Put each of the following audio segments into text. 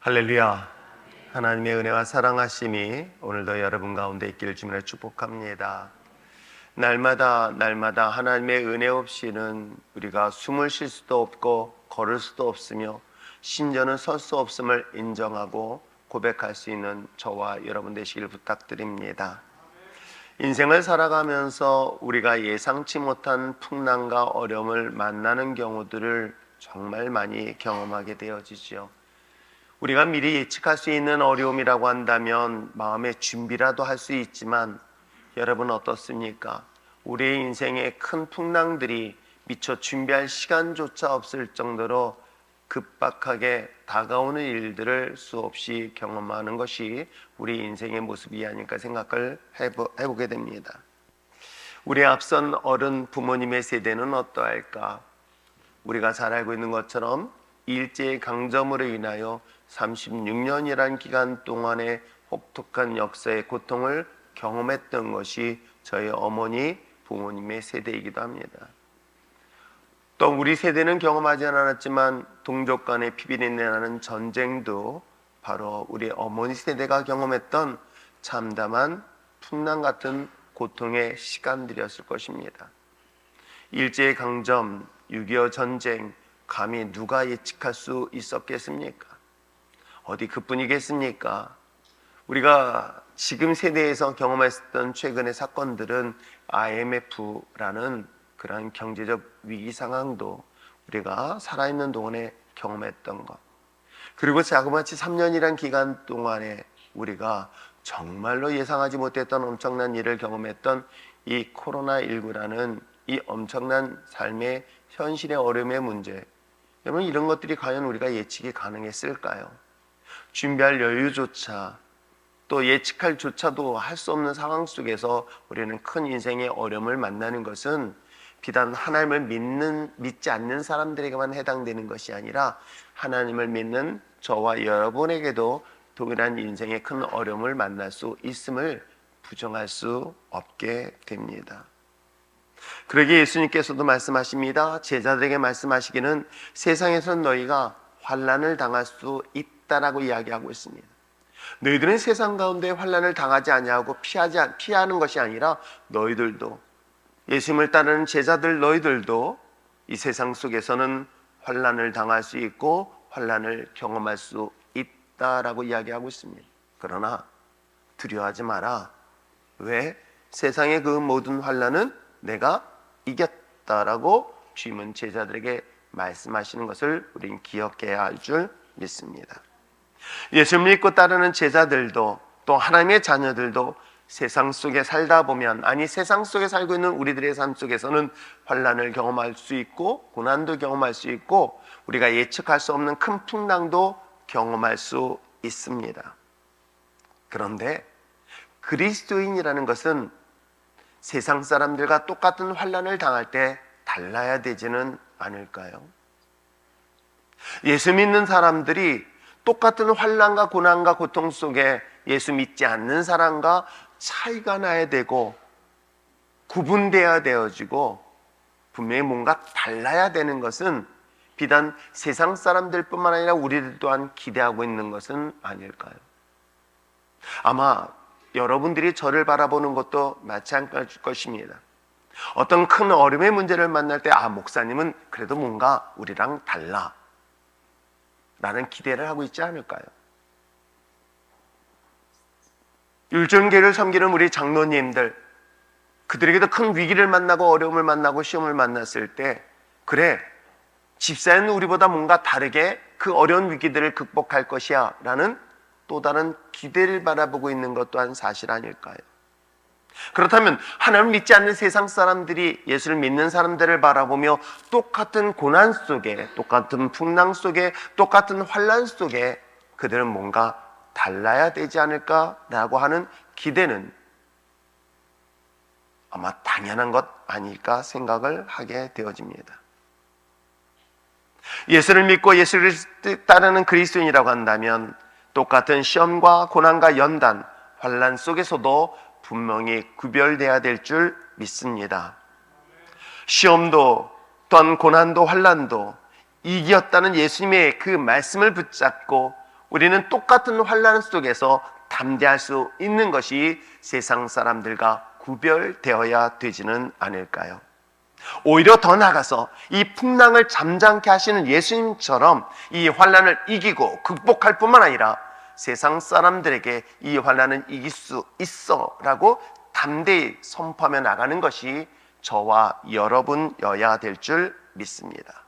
할렐루야. 하나님의 은혜와 사랑하심이 오늘도 여러분 가운데 있기를 주님으로 축복합니다. 날마다 하나님의 은혜 없이는 우리가 숨을 쉴 수도 없고 걸을 수도 없으며 심지어는 설 수 없음을 인정하고 고백할 수 있는 저와 여러분 되시길 부탁드립니다. 인생을 살아가면서 우리가 예상치 못한 풍랑과 어려움을 만나는 경우들을 정말 많이 경험하게 되어지죠. 우리가 미리 예측할 수 있는 어려움이라고 한다면 마음의 준비라도 할 수 있지만 여러분 어떻습니까? 우리의 인생의 큰 풍랑들이 미처 준비할 시간조차 없을 정도로 급박하게 다가오는 일들을 수없이 경험하는 것이 우리 인생의 모습이 아닐까 생각을 해보게 됩니다. 우리 앞선 어른 부모님의 세대는 어떠할까? 우리가 잘 알고 있는 것처럼 일제강점으로 인하여 36년이라는 기간 동안의 혹독한 역사의 고통을 경험했던 것이 저희 어머니, 부모님의 세대이기도 합니다. 또 우리 세대는 경험하지 않았지만 동족 간의 피비린내 나는 전쟁도 바로 우리 어머니 세대가 경험했던 참담한 풍랑 같은 고통의 시간들이었을 것입니다. 일제강점, 6.25 전쟁, 감히 누가 예측할 수 있었겠습니까? 어디 그뿐이겠습니까? 우리가 지금 세대에서 경험했던 최근의 사건들은 IMF라는 그러한 경제적 위기 상황도 우리가 살아있는 동안에 경험했던 것, 그리고 자그마치 3년이란 기간 동안에 우리가 정말로 예상하지 못했던 엄청난 일을 경험했던 이 코로나19라는 이 엄청난 삶의 현실의 어려움의 문제, 여러분 이런 것들이 과연 우리가 예측이 가능했을까요? 준비할 여유조차 또 예측할 조차도 할 수 없는 상황 속에서 우리는 큰 인생의 어려움을 만나는 것은 비단 하나님을 믿지 않는 사람들에게만 해당되는 것이 아니라 하나님을 믿는 저와 여러분에게도 동일한 인생의 큰 어려움을 만날 수 있음을 부정할 수 없게 됩니다. 그러기에 예수님께서도 말씀하십니다. 제자들에게 말씀하시기는 세상에서는 너희가 환난을 당할 수 있다라고 이야기하고 있습니다. 너희들은 세상 가운데 환난을 당하지 아니하고 피하는 것이 아니라 너희들도, 예수님을 따르는 제자들 너희들도 이 세상 속에서는 환난을 당할 수 있고 환난을 경험할 수 있다라고 이야기하고 있습니다. 그러나 두려워하지 마라. 왜? 세상의 그 모든 환난은 내가 이겼다라고 주님은 제자들에게 말씀하시는 것을 우린 기억해야 할 줄 믿습니다. 예수를 믿고 따르는 제자들도 또 하나님의 자녀들도 세상 속에 살다 보면, 아니 세상 속에 살고 있는 우리들의 삶 속에서는 환난을 경험할 수 있고 고난도 경험할 수 있고 우리가 예측할 수 없는 큰 풍랑도 경험할 수 있습니다. 그런데 그리스도인이라는 것은 세상 사람들과 똑같은 환난을 당할 때 달라야 되지는 않을까요? 예수 믿는 사람들이 똑같은 환난과 고난과 고통 속에 예수 믿지 않는 사람과 차이가 나야 되고 구분되어야 되어지고 분명히 뭔가 달라야 되는 것은 비단 세상 사람들뿐만 아니라 우리들 또한 기대하고 있는 것은 아닐까요? 아마 여러분들이 저를 바라보는 것도 마찬가지일 것입니다. 어떤 큰 어려움의 문제를 만날 때 목사님은 그래도 뭔가 우리랑 달라 라는 기대를 하고 있지 않을까요? 율전계를 섬기는 우리 장로님들, 그들에게도 큰 위기를 만나고 어려움을 만나고 시험을 만났을 때 그래, 집사는 우리보다 뭔가 다르게 그 어려운 위기들을 극복할 것이야 라는 또 다른 기대를 바라보고 있는 것 또한 사실 아닐까요? 그렇다면 하나님을 믿지 않는 세상 사람들이 예수를 믿는 사람들을 바라보며 똑같은 고난 속에, 똑같은 풍랑 속에, 똑같은 환난 속에 그들은 뭔가 달라야 되지 않을까라고 하는 기대는 아마 당연한 것 아닐까 생각을 하게 되어집니다. 예수를 믿고 예수를 따르는 그리스도인이라고 한다면 똑같은 시험과 고난과 연단, 환난 속에서도 분명히 구별돼야 될 줄 믿습니다. 시험도 또한 고난도 환난도 이겼다는 예수님의 그 말씀을 붙잡고 우리는 똑같은 환난 속에서 담대할 수 있는 것이 세상 사람들과 구별되어야 되지는 않을까요? 오히려 더 나아가서 이 풍랑을 잠잠케 하시는 예수님처럼 이 환난을 이기고 극복할 뿐만 아니라 세상 사람들에게 이 환난은 이길 수 있어 라고 담대히 선포하며 나가는 것이 저와 여러분여야 될 줄 믿습니다.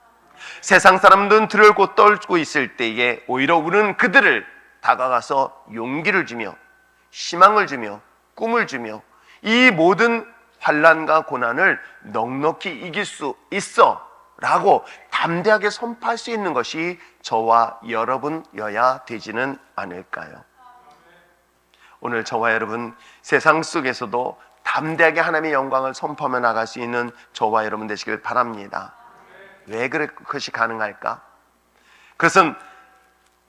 세상 사람들은 들고 떨고 있을 때에 오히려 우리는 그들을 다가가서 용기를 주며 희망을 주며 꿈을 주며 이 모든 환난과 고난을 넉넉히 이길 수 있어 라고 담대하게 선포할 수 있는 것이 저와 여러분여야 되지는 않을까요? 오늘 저와 여러분 세상 속에서도 담대하게 하나님의 영광을 선포하며 나갈 수 있는 저와 여러분 되시길 바랍니다. 왜 그것이 가능할까? 그것은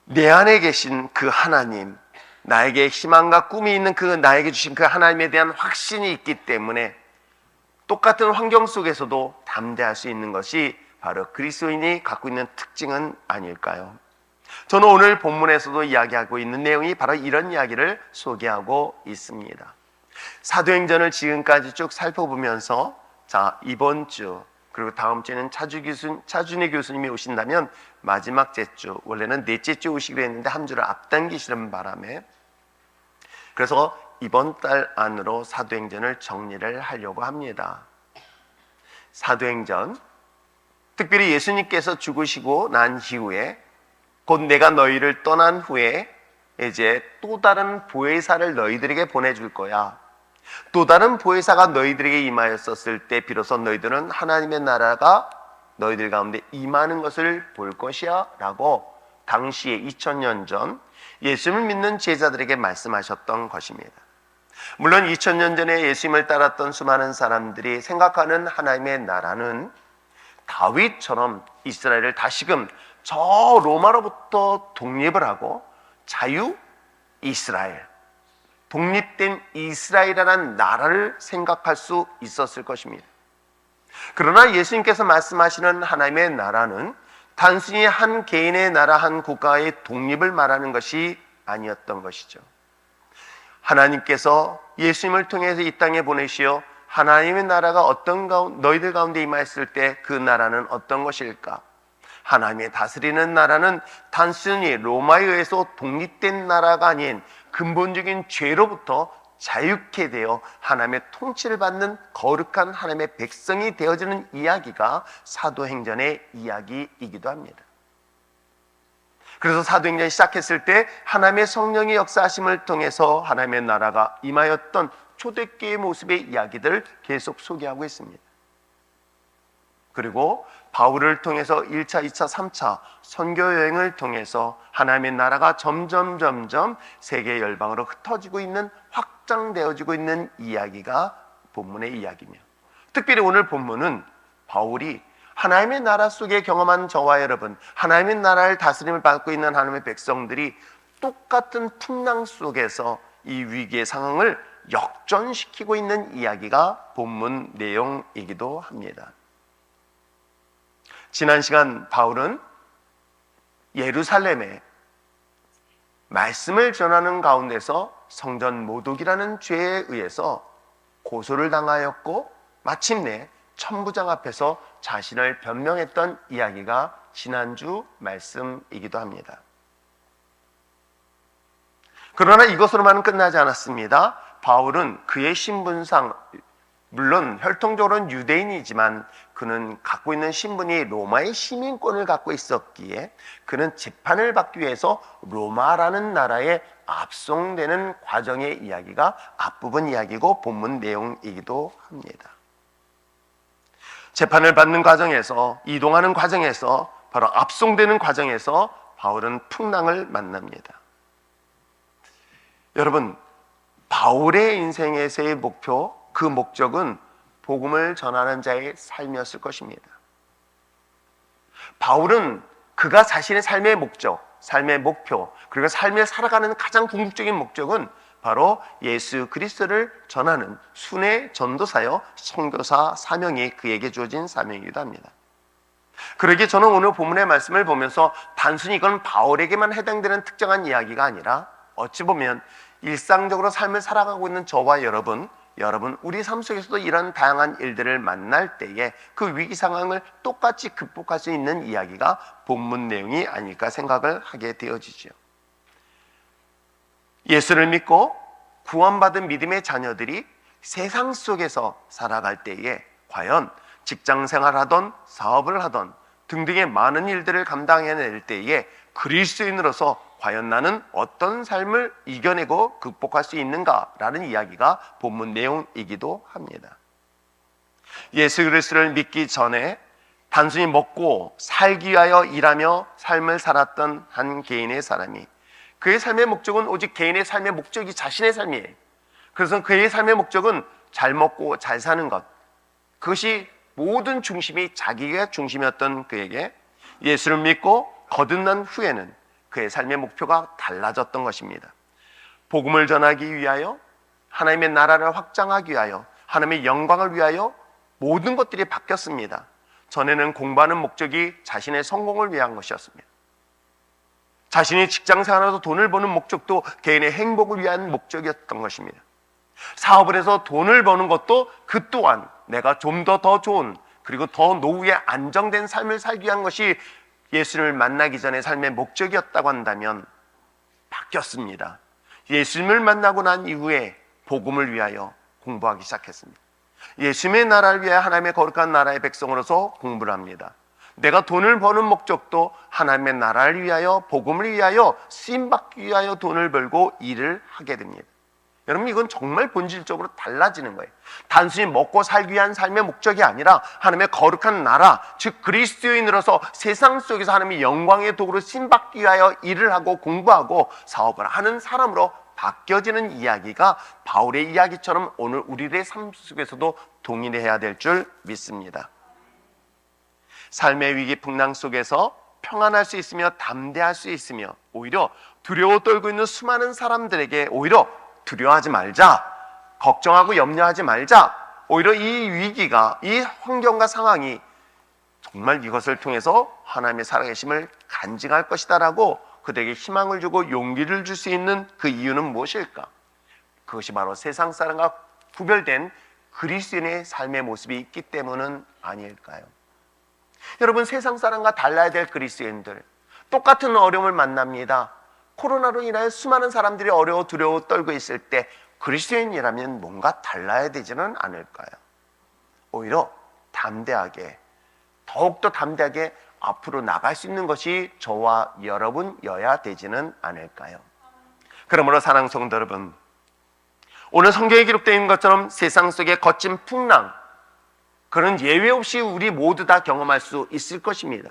내 안에 계신 그 하나님, 나에게 희망과 꿈이 있는 그 나에게 주신 그 하나님에 대한 확신이 있기 때문에 똑같은 환경 속에서도 담대할 수 있는 것이 바로 그리스도인이 갖고 있는 특징은 아닐까요? 저는 오늘 본문에서도 이야기하고 있는 내용이 바로 이런 이야기를 소개하고 있습니다. 사도행전을 지금까지 쭉 살펴보면서 이번 주 그리고 다음 주에는 차준희 교수님이 오신다면 마지막 주, 원래는 넷째 주 오시기로 했는데 한 주를 앞당기시는 바람에 그래서 이번 달 안으로 사도행전을 정리를 하려고 합니다. 사도행전, 특별히 예수님께서 죽으시고 난 이후에 곧 내가 너희를 떠난 후에 이제 또 다른 보혜사를 너희들에게 보내줄 거야. 또 다른 보혜사가 너희들에게 임하였었을 때 비로소 너희들은 하나님의 나라가 너희들 가운데 임하는 것을 볼 것이야 라고 당시에 2000년 전 예수님을 믿는 제자들에게 말씀하셨던 것입니다. 물론 2000년 전에 예수님을 따랐던 수많은 사람들이 생각하는 하나님의 나라는 다윗처럼 이스라엘을 다시금 저 로마로부터 독립을 하고 자유 이스라엘, 독립된 이스라엘이라는 나라를 생각할 수 있었을 것입니다. 그러나 예수님께서 말씀하시는 하나님의 나라는 단순히 한 개인의 나라, 한 국가의 독립을 말하는 것이 아니었던 것이죠. 하나님께서 예수님을 통해서 이 땅에 보내시어 하나님의 나라가 너희들 가운데 임하였을 때 그 나라는 어떤 것일까? 하나님의 다스리는 나라는 단순히 로마에 의해서 독립된 나라가 아닌 근본적인 죄로부터 자유케 되어 하나님의 통치를 받는 거룩한 하나님의 백성이 되어지는 이야기가 사도행전의 이야기이기도 합니다. 그래서 사도행전이 시작했을 때 하나님의 성령의 역사하심을 통해서 하나님의 나라가 임하였던 초대교회의 모습의 이야기들을 계속 소개하고 있습니다. 그리고 바울을 통해서 1차, 2차, 3차 선교 여행을 통해서 하나님의 나라가 점점 세계 열방으로 흩어지고 있는, 확장되어지고 있는 이야기가 본문의 이야기며, 특별히 오늘 본문은 바울이 하나님의 나라 속에 경험한 저와 여러분, 하나님의 나라를 다스림을 받고 있는 하나님의 백성들이 똑같은 풍랑 속에서 이 위기의 상황을 역전시키고 있는 이야기가 본문 내용이기도 합니다. 지난 시간 바울은 예루살렘에 말씀을 전하는 가운데서 성전 모독이라는 죄에 의해서 고소를 당하였고 마침내 천부장 앞에서 자신을 변명했던 이야기가 지난주 말씀이기도 합니다. 그러나 이것으로만은 끝나지 않았습니다. 바울은 그의 신분상, 물론 혈통적으로는 유대인이지만 그는 갖고 있는 신분이 로마의 시민권을 갖고 있었기에 그는 재판을 받기 위해서 로마라는 나라에 압송되는 과정의 이야기가 앞부분 이야기고 본문 내용이기도 합니다. 재판을 받는 과정에서, 이동하는 과정에서, 바로 압송되는 과정에서 바울은 풍랑을 만납니다. 여러분, 바울의 인생에서의 목표, 그 목적은 복음을 전하는 자의 삶이었을 것입니다. 바울은 그가 자신의 삶의 목적, 삶의 목표, 그리고 삶을 살아가는 가장 궁극적인 목적은 바로 예수 그리스도를 전하는 순회 전도사요 선교사 사명이 그에게 주어진 사명이기도 합니다. 그러기에 저는 오늘 본문의 말씀을 보면서 단순히 이건 바울에게만 해당되는 특정한 이야기가 아니라 어찌 보면 일상적으로 삶을 살아가고 있는 저와 여러분 우리 삶 속에서도 이런 다양한 일들을 만날 때에 그 위기 상황을 똑같이 극복할 수 있는 이야기가 본문 내용이 아닐까 생각을 하게 되어지죠. 예수를 믿고 구원받은 믿음의 자녀들이 세상 속에서 살아갈 때에 과연 직장 생활하던 사업을 하던 등등의 많은 일들을 감당해낼 때에 그리스도인으로서 과연 나는 어떤 삶을 이겨내고 극복할 수 있는가라는 이야기가 본문 내용이기도 합니다. 예수 그리스도를 믿기 전에 단순히 먹고 살기 위하여 일하며 삶을 살았던 한 개인의 사람이 그의 삶의 목적은 오직 개인의 삶의 목적이 자신의 삶이에요. 그래서 그의 삶의 목적은 잘 먹고 잘 사는 것, 그것이 모든 중심이 자기가 중심이었던 그에게 예수를 믿고 거듭난 후에는 그의 삶의 목표가 달라졌던 것입니다. 복음을 전하기 위하여, 하나님의 나라를 확장하기 위하여, 하나님의 영광을 위하여 모든 것들이 바뀌었습니다. 전에는 공부하는 목적이 자신의 성공을 위한 것이었습니다. 자신이 직장 생활에서 돈을 버는 목적도 개인의 행복을 위한 목적이었던 것입니다. 사업을 해서 돈을 버는 것도 그 또한 내가 좀 더 좋은, 그리고 더 노후에 안정된 삶을 살기 위한 것이 예수를 만나기 전에 삶의 목적이었다고 한다면 바뀌었습니다. 예수님을 만나고 난 이후에 복음을 위하여 공부하기 시작했습니다. 예수님의 나라를 위하여 하나님의 거룩한 나라의 백성으로서 공부를 합니다. 내가 돈을 버는 목적도 하나님의 나라를 위하여, 복음을 위하여, 쓰임받기 위하여 돈을 벌고 일을 하게 됩니다. 여러분, 이건 정말 본질적으로 달라지는 거예요. 단순히 먹고 살기 위한 삶의 목적이 아니라 하나님의 거룩한 나라, 즉 그리스도인으로서 세상 속에서 하나님의 영광의 도구로 쓰임받기 위하여 일을 하고 공부하고 사업을 하는 사람으로 바뀌어지는 이야기가 바울의 이야기처럼 오늘 우리들의 삶 속에서도 동일해야 될 줄 믿습니다. 삶의 위기 풍랑 속에서 평안할 수 있으며 담대할 수 있으며 오히려 두려워 떨고 있는 수많은 사람들에게 오히려 두려워하지 말자, 걱정하고 염려하지 말자, 오히려 이 위기가, 이 환경과 상황이 정말 이것을 통해서 하나님의 살아계심을 간증할 것이다라고 그들에게 희망을 주고 용기를 줄 수 있는 그 이유는 무엇일까? 그것이 바로 세상 사람과 구별된 그리스도인의 삶의 모습이 있기 때문은 아닐까요? 여러분, 세상 사람과 달라야 될 그리스도인들, 똑같은 어려움을 만납니다. 코로나로 인하여 수많은 사람들이 어려워 두려워 떨고 있을 때 그리스도인이라면 뭔가 달라야 되지는 않을까요? 오히려 담대하게, 더욱더 담대하게 앞으로 나갈 수 있는 것이 저와 여러분여야 되지는 않을까요? 그러므로 사랑하는 성도 여러분, 오늘 성경에 기록되어 있는 것처럼 세상 속의 거친 풍랑, 그런 예외 없이 우리 모두 다 경험할 수 있을 것입니다.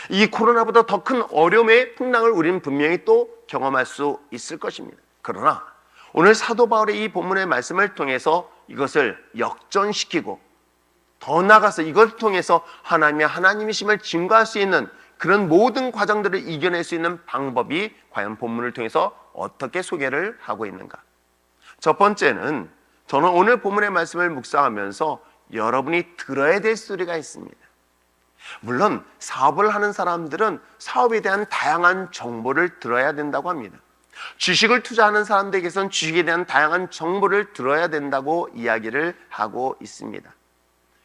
이 코로나보다 더 큰 어려움의 풍랑을 우리는 분명히 또 경험할 수 있을 것입니다. 그러나 오늘 사도 바울의 이 본문의 말씀을 통해서 이것을 역전시키고 더 나아가서 이걸 통해서 하나님이심을 증거할 수 있는 그런 모든 과정들을 이겨낼 수 있는 방법이 과연 본문을 통해서 어떻게 소개를 하고 있는가? 첫 번째는 저는 오늘 본문의 말씀을 묵상하면서 여러분이 들어야 될 소리가 있습니다. 물론 사업을 하는 사람들은 사업에 대한 다양한 정보를 들어야 된다고 합니다. 주식을 투자하는 사람들에게서는 주식에 대한 다양한 정보를 들어야 된다고 이야기를 하고 있습니다.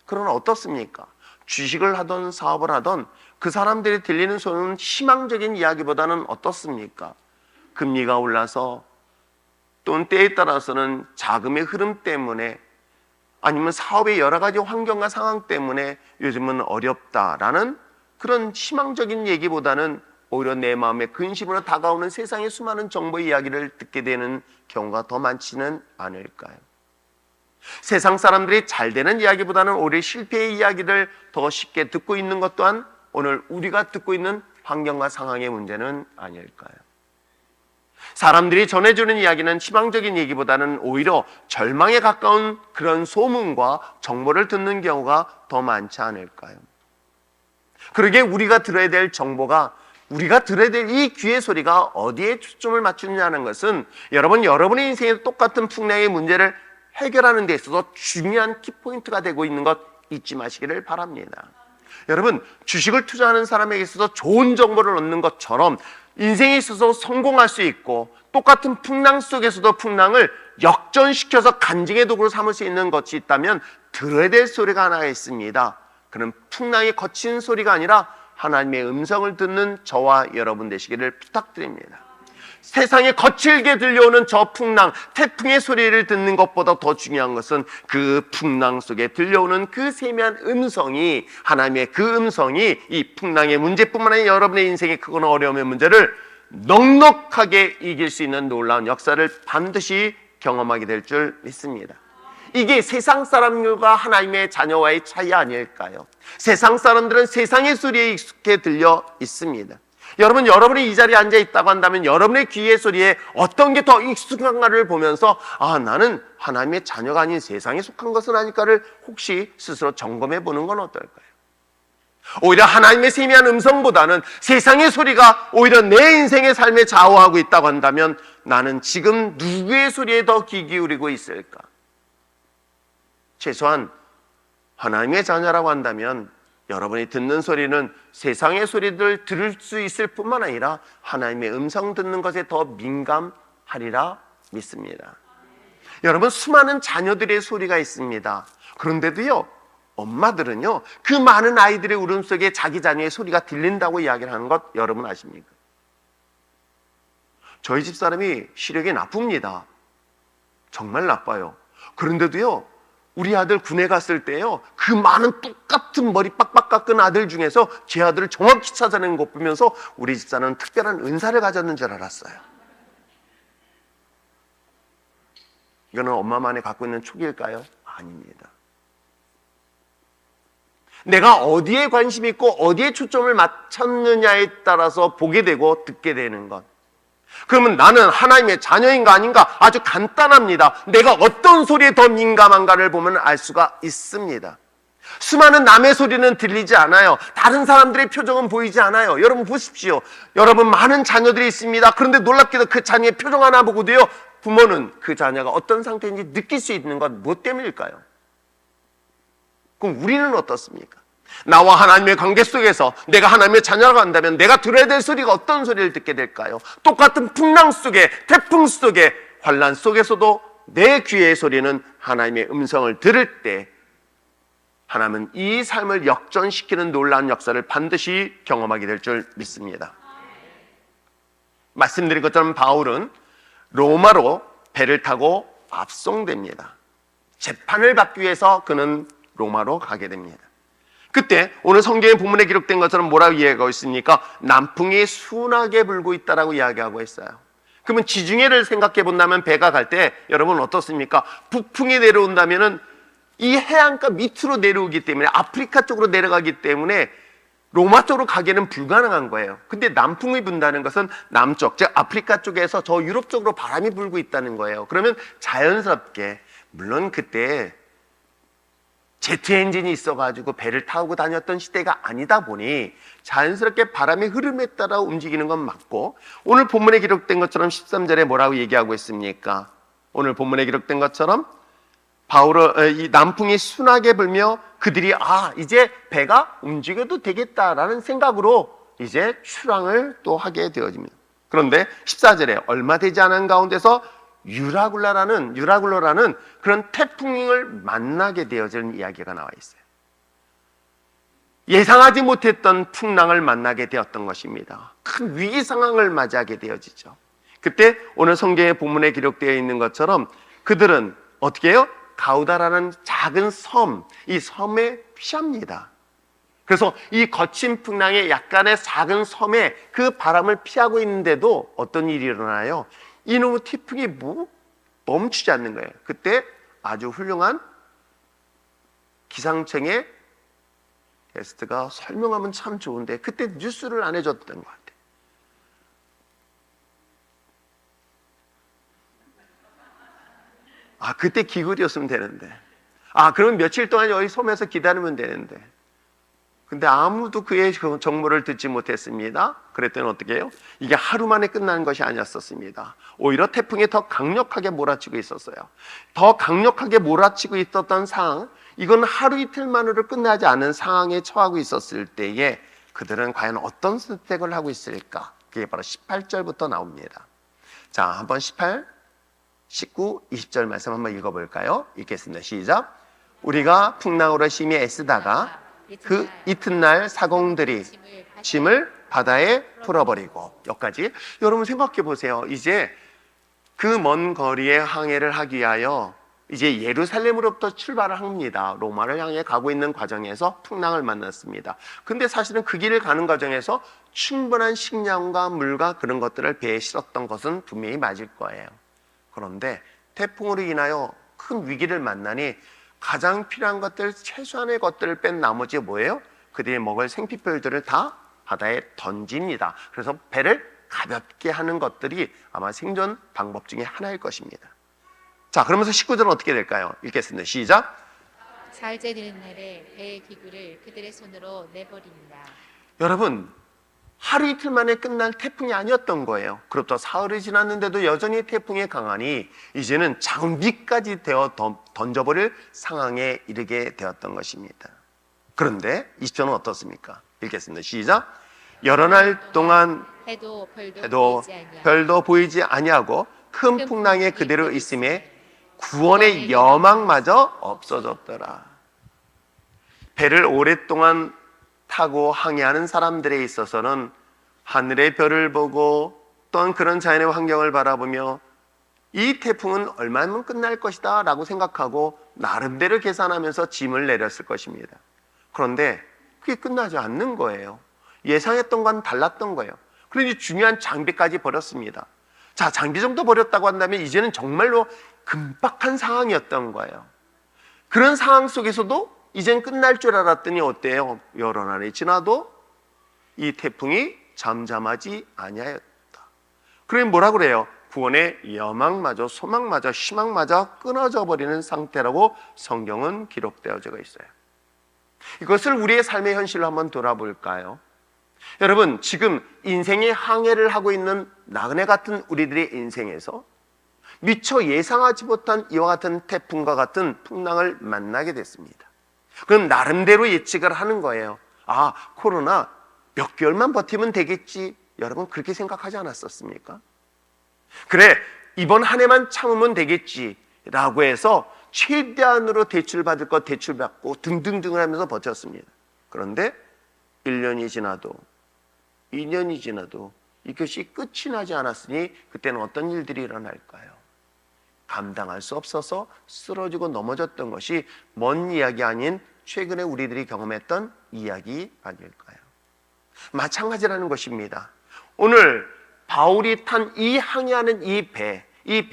그러나 어떻습니까? 주식을 하던 사업을 하던 그 사람들이 들리는 소리는 희망적인 이야기보다는 어떻습니까? 금리가 올라서 또는 때에 따라서는 자금의 흐름 때문에 아니면 사업의 여러 가지 환경과 상황 때문에 요즘은 어렵다라는 그런 희망적인 얘기보다는 오히려 내 마음의 근심으로 다가오는 세상의 수많은 정보의 이야기를 듣게 되는 경우가 더 많지는 않을까요? 세상 사람들이 잘 되는 이야기보다는 오히려 실패의 이야기를 더 쉽게 듣고 있는 것 또한 오늘 우리가 듣고 있는 환경과 상황의 문제는 아닐까요? 사람들이 전해주는 이야기는 희망적인 얘기보다는 오히려 절망에 가까운 그런 소문과 정보를 듣는 경우가 더 많지 않을까요? 그러게 우리가 들어야 될 정보가, 우리가 들어야 될 이 귀의 소리가 어디에 초점을 맞추느냐는 것은 여러분의 인생에 똑같은 풍랑의 문제를 해결하는 데 있어서 중요한 키포인트가 되고 있는 것 잊지 마시기를 바랍니다. 여러분, 주식을 투자하는 사람에게 있어서 좋은 정보를 얻는 것처럼 인생에 있어서 성공할 수 있고, 똑같은 풍랑 속에서도 풍랑을 역전시켜서 간증의 도구로 삼을 수 있는 것이 있다면 들어야 될 소리가 하나 있습니다. 그는 풍랑이 거친 소리가 아니라 하나님의 음성을 듣는 저와 여러분 되시기를 부탁드립니다. 세상에 거칠게 들려오는 저 풍랑, 태풍의 소리를 듣는 것보다 더 중요한 것은 그 풍랑 속에 들려오는 그 세미한 음성이, 하나님의 그 음성이 이 풍랑의 문제뿐만 아니라 여러분의 인생의 크거나 어려움의 문제를 넉넉하게 이길 수 있는 놀라운 역사를 반드시 경험하게 될 줄 믿습니다. 이게 세상 사람들과 하나님의 자녀와의 차이 아닐까요? 세상 사람들은 세상의 소리에 익숙해 들려 있습니다. 여러분, 여러분이 이 자리에 앉아 있다고 한다면 여러분의 귀의 소리에 어떤 게 더 익숙한가를 보면서 나는 하나님의 자녀가 아닌 세상에 속한 것은 아닐까를 혹시 스스로 점검해 보는 건 어떨까요? 오히려 하나님의 세미한 음성보다는 세상의 소리가 오히려 내 인생의 삶에 좌우하고 있다고 한다면 나는 지금 누구의 소리에 더 귀 기울이고 있을까? 최소한 하나님의 자녀라고 한다면 여러분이 듣는 소리는 세상의 소리를 들을 수 있을 뿐만 아니라 하나님의 음성 듣는 것에 더 민감하리라 믿습니다. 여러분, 수많은 자녀들의 소리가 있습니다. 그런데도요, 엄마들은요, 그 많은 아이들의 울음속에 자기 자녀의 소리가 들린다고 이야기를 하는 것 여러분 아십니까? 저희 집사람이 시력이 나쁩니다. 정말 나빠요. 그런데도요, 우리 아들 군에 갔을 때요, 그 많은 똑같은 머리 빡빡 깎은 아들 중에서 제 아들을 정확히 찾아내는 것 보면서 우리 집사는 특별한 은사를 가졌는 줄 알았어요. 이거는 엄마만이 갖고 있는 촉일까요? 아닙니다. 내가 어디에 관심이 있고 어디에 초점을 맞췄느냐에 따라서 보게 되고 듣게 되는 것. 그러면 나는 하나님의 자녀인가 아닌가 아주 간단합니다. 내가 어떤 소리에 더 민감한가를 보면 알 수가 있습니다. 수많은 남의 소리는 들리지 않아요. 다른 사람들의 표정은 보이지 않아요. 여러분 보십시오. 여러분 많은 자녀들이 있습니다. 그런데 놀랍게도 그 자녀의 표정 하나 보고도요, 부모는 그 자녀가 어떤 상태인지 느낄 수 있는 건 무엇 때문일까요? 그럼 우리는 어떻습니까? 나와 하나님의 관계 속에서 내가 하나님의 자녀라고 한다면 내가 들어야 될 소리가 어떤 소리를 듣게 될까요? 똑같은 풍랑 속에, 태풍 속에, 환란 속에서도 내 귀의 소리는 하나님의 음성을 들을 때 하나님은 이 삶을 역전시키는 놀라운 역사를 반드시 경험하게 될 줄 믿습니다. 말씀드린 것처럼 바울은 로마로 배를 타고 압송됩니다. 재판을 받기 위해서 그는 로마로 가게 됩니다. 그때 오늘 성경의 본문에 기록된 것처럼 뭐라고 이야기하고 있습니까? 남풍이 순하게 불고 있다라고 이야기하고 있어요. 그러면 지중해를 생각해 본다면 배가 갈 때 여러분 어떻습니까? 북풍이 내려온다면은 이 해안가 밑으로 내려오기 때문에, 아프리카 쪽으로 내려가기 때문에 로마 쪽으로 가기는 불가능한 거예요. 근데 남풍이 분다는 것은 남쪽, 즉 아프리카 쪽에서 저 유럽 쪽으로 바람이 불고 있다는 거예요. 그러면 자연스럽게, 물론 그때 제트 엔진이 있어가지고 배를 타고 다녔던 시대가 아니다 보니 자연스럽게 바람의 흐름에 따라 움직이는 건 맞고, 오늘 본문에 기록된 것처럼 13절에 뭐라고 얘기하고 있습니까? 오늘 본문에 기록된 것처럼 이 남풍이 순하게 불며 그들이 이제 배가 움직여도 되겠다라는 생각으로 이제 출항을 또 하게 되어집니다. 그런데 14절에 얼마 되지 않은 가운데서 유라굴로라는 그런 태풍을 만나게 되어지는 이야기가 나와 있어요. 예상하지 못했던 풍랑을 만나게 되었던 것입니다. 큰 위기 상황을 맞이하게 되어지죠. 그때 오늘 성경의 본문에 기록되어 있는 것처럼 그들은 어떻게 해요? 가우다라는 작은 섬, 이 섬에 피합니다. 그래서 이 거친 풍랑의 약간의 작은 섬에 그 바람을 피하고 있는데도 어떤 일이 일어나요? 이놈의 태풍이 멈추지 않는 거예요. 그때 아주 훌륭한 기상청의 게스트가 설명하면 참 좋은데 그때 뉴스를 안 해줬던 것 같아요. 그때 기울였으면 되는데. 그러면 며칠 동안 여기 섬에서 기다리면 되는데. 근데 아무도 그의 정보를 듣지 못했습니다. 그랬더니 어떻게 해요? 이게 하루 만에 끝나는 것이 아니었습니다. 오히려 태풍이 더 강력하게 몰아치고 있었어요. 더 강력하게 몰아치고 있었던 상황, 이건 하루 이틀만으로 끝나지 않은 상황에 처하고 있었을 때에 그들은 과연 어떤 선택을 하고 있을까? 그게 바로 18절부터 나옵니다. 자, 한번 18, 19, 20절 말씀 한번 읽어볼까요? 읽겠습니다. 시작. 우리가 풍랑으로 심히 애쓰다가 그 이튿날 사공들이 짐을 바다에 풀어버리고, 여기까지. 여러분 생각해 보세요. 이제 그 먼 거리에 항해를 하기 위하여 이제 예루살렘으로부터 출발을 합니다. 로마를 향해 가고 있는 과정에서 풍랑을 만났습니다. 근데 사실은 그 길을 가는 과정에서 충분한 식량과 물과 그런 것들을 배에 실었던 것은 분명히 맞을 거예요. 그런데 태풍으로 인하여 큰 위기를 만나니 가장 필요한 것들, 최소한의 것들을 뺀 나머지 뭐예요? 그들이 먹을 생필품들을 다 바다에 던집니다. 그래서 배를 가볍게 하는 것들이 아마 생존 방법 중에 하나일 것입니다. 자, 그러면서 19절은 어떻게 될까요? 읽겠습니다. 시작. 사흘째 되는 날에 배의 기구를 그들의 손으로 내버린다. 여러분, 하루 이틀 만에 끝날 태풍이 아니었던 거예요. 그로부터 사흘이 지났는데도 여전히 태풍이 강하니 이제는 장비까지 되어 던져버릴 상황에 이르게 되었던 것입니다. 그런데 20절은 어떻습니까? 읽겠습니다. 시작. 여러 날 동안 해도 별도 보이지 아니하고 큰 풍랑에 그대로 있음에 구원의 여망마저 없어졌더라. 배를 오랫동안 타고 항해하는 사람들에 있어서는 하늘의 별을 보고 또한 그런 자연의 환경을 바라보며 이 태풍은 얼마면 끝날 것이다 라고 생각하고 나름대로 계산하면서 짐을 내렸을 것입니다. 그런데 그게 끝나지 않는 거예요. 예상했던 건 달랐던 거예요. 그런데 중요한 장비까지 버렸습니다. 자, 장비 정도 버렸다고 한다면 이제는 정말로 급박한 상황이었던 거예요. 그런 상황 속에서도 이젠 끝날 줄 알았더니 어때요? 여러 날이 지나도 이 태풍이 잠잠하지 아니하였다. 그러니 뭐라 그래요? 구원의 여망마저 소망마저 희망마저 끊어져 버리는 상태라고 성경은 기록되어져 있어요. 이것을 우리의 삶의 현실로 한번 돌아볼까요? 여러분, 지금 인생의 항해를 하고 있는 나그네 같은 우리들의 인생에서 미처 예상하지 못한 이와 같은 태풍과 같은 풍랑을 만나게 됐습니다. 그럼 나름대로 예측을 하는 거예요. 아, 코로나 몇 개월만 버티면 되겠지. 여러분 그렇게 생각하지 않았었습니까? 그래, 이번 한 해만 참으면 되겠지 라고 해서 최대한으로 대출받을 것 대출받고 등등등을 하면서 버텼습니다. 그런데 1년이 지나도 2년이 지나도 이것이 끝이 나지 않았으니 그때는 어떤 일들이 일어날까요? 감당할 수 없어서 쓰러지고 넘어졌던 것이 먼 이야기 아닌 최근에 우리들이 경험했던 이야기 아닐까요? 마찬가지라는 것입니다. 오늘 바울이 탄 이 항해하는 이 배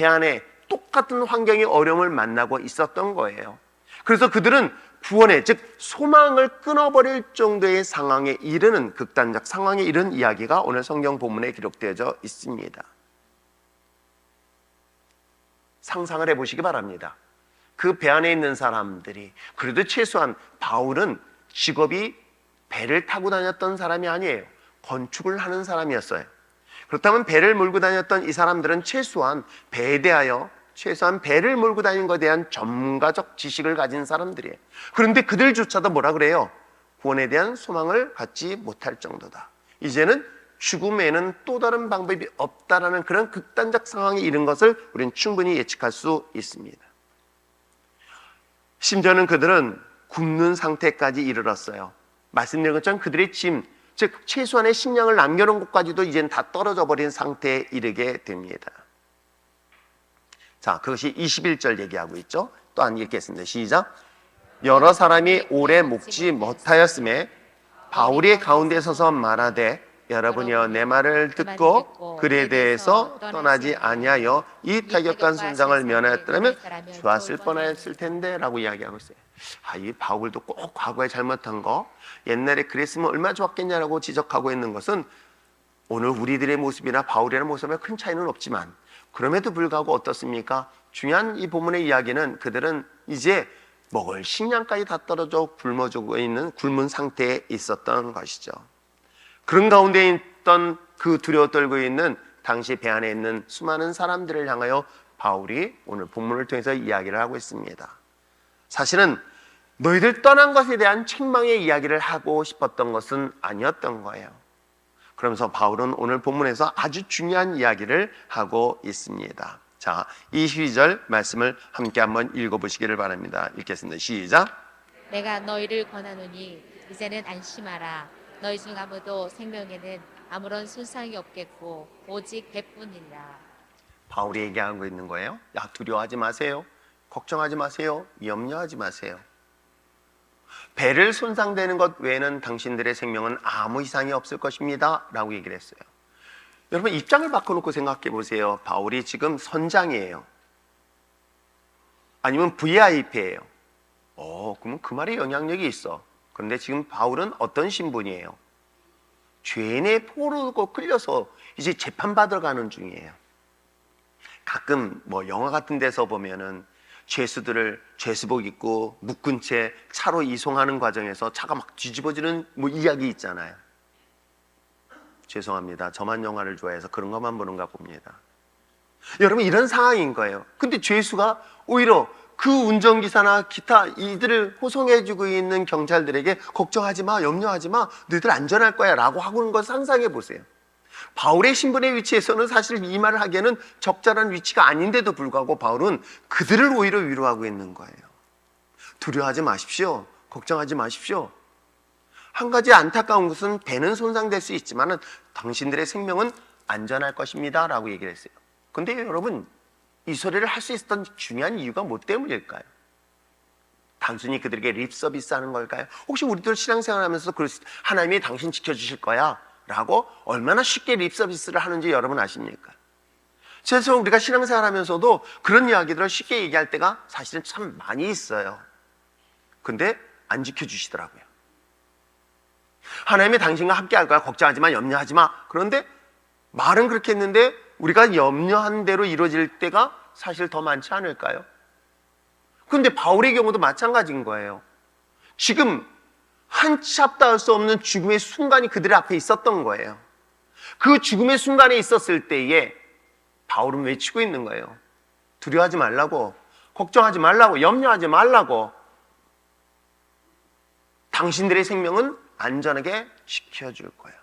안에 똑같은 환경의 어려움을 만나고 있었던 거예요. 그래서 그들은 구원의, 즉 소망을 끊어버릴 정도의 상황에 이르는, 극단적 상황에 이른 이야기가 오늘 성경 본문에 기록되어져 있습니다. 상상을 해보시기 바랍니다. 그 배 안에 있는 사람들이, 그래도 최소한 바울은 직업이 배를 타고 다녔던 사람이 아니에요. 건축을 하는 사람이었어요. 그렇다면 배를 몰고 다녔던 이 사람들은 최소한 배에 대하여, 최소한 배를 몰고 다니는 것에 대한 전문가적 지식을 가진 사람들이에요. 그런데 그들조차도 뭐라 그래요? 구원에 대한 소망을 갖지 못할 정도다. 이제는 죽음에는 또 다른 방법이 없다라는 그런 극단적 상황에 이른 것을 우리는 충분히 예측할 수 있습니다. 심지어는 그들은 굶는 상태까지 이르렀어요. 말씀드린 것처럼 그들의 짐, 즉 최소한의 식량을 남겨놓은 것까지도 이제는 다 떨어져 버린 상태에 이르게 됩니다. 자, 그것이 21절 얘기하고 있죠. 또 안 읽겠습니다. 시작. 여러 사람이 오래 묵지 못하였음에 바울이 가운데 서서 말하되 여러분이여 내 말을 듣고 글에 대해서 떠나지 아니하여 이 타격한 손상을 면하였더라면 좋았을 뻔하였을 텐데 라고 이야기하고 있어요. 이 바울도 꼭 과거에 잘못한 거 옛날에 그랬으면 얼마나 좋았겠냐라고 지적하고 있는 것은 오늘 우리들의 모습이나 바울이라는 모습에 큰 차이는 없지만 그럼에도 불구하고 어떻습니까? 중요한 이 본문의 이야기는 그들은 이제 먹을 식량까지 다 떨어져 굶어 죽고 있는 굶은 상태에 있었던 것이죠. 그런 가운데 있던 그 두려워 떨고 있는 당시 배 안에 있는 수많은 사람들을 향하여 바울이 오늘 본문을 통해서 이야기를 하고 있습니다. 사실은 너희들 떠난 것에 대한 책망의 이야기를 하고 싶었던 것은 아니었던 거예요. 그러면서 바울은 오늘 본문에서 아주 중요한 이야기를 하고 있습니다. 자, 22절 말씀을 함께 한번 읽어보시기를 바랍니다. 읽겠습니다. 시작. 내가 너희를 권하노니 이제는 안심하라. 너희 중 아무도 생명에는 아무런 손상이 없겠고 오직 배뿐이라. 바울이 얘기하고 있는 거예요. 야, 두려워하지 마세요. 걱정하지 마세요. 염려하지 마세요. 배를 손상되는 것 외에는 당신들의 생명은 아무 이상이 없을 것입니다 라고 얘기를 했어요. 여러분, 입장을 바꿔놓고 생각해 보세요. 바울이 지금 선장이에요, 아니면 VIP예요? 그러면 그 말에 영향력이 있어. 그런데 지금 바울은 어떤 신분이에요? 죄인의 포로로 끌려서 이제 재판받으러 가는 중이에요. 가끔 영화 같은 데서 보면은 죄수들을 죄수복 입고 묶은 채 차로 이송하는 과정에서 차가 막 뒤집어지는 이야기 있잖아요. 죄송합니다. 저만 영화를 좋아해서 그런 것만 보는가 봅니다. 여러분, 이런 상황인 거예요. 근데 죄수가 오히려 그 운전기사나 기타 이들을 호송해주고 있는 경찰들에게 걱정하지 마, 염려하지 마, 너희들 안전할 거야 라고 하고 있는 걸 상상해 보세요. 바울의 신분의 위치에서는 사실 이 말을 하기에는 적절한 위치가 아닌데도 불구하고 바울은 그들을 오히려 위로하고 있는 거예요. 두려워하지 마십시오. 걱정하지 마십시오. 한 가지 안타까운 것은 배는 손상될 수 있지만 당신들의 생명은 안전할 것입니다 라고 얘기를 했어요. 근데 여러분, 이 소리를 할 수 있었던 중요한 이유가 뭐 때문일까요? 단순히 그들에게 립 서비스 하는 걸까요? 혹시 우리들 신앙생활하면서 하나님이 당신 지켜주실 거야 라고 얼마나 쉽게 립 서비스를 하는지 여러분 아십니까? 그래서 우리가 신앙생활하면서도 그런 이야기들을 쉽게 얘기할 때가 사실은 참 많이 있어요. 근데 안 지켜주시더라고요. 하나님이 당신과 함께 할 거야, 걱정하지 마, 염려하지 마. 그런데 말은 그렇게 했는데 우리가 염려한 대로 이루어질 때가 사실 더 많지 않을까요? 그런데 바울의 경우도 마찬가지인 거예요. 지금 한치 앞닿을 수 없는 죽음의 순간이 그들 앞에 있었던 거예요. 그 죽음의 순간에 있었을 때에 바울은 외치고 있는 거예요. 두려워하지 말라고, 걱정하지 말라고, 염려하지 말라고. 당신들의 생명은 안전하게 지켜줄 거야.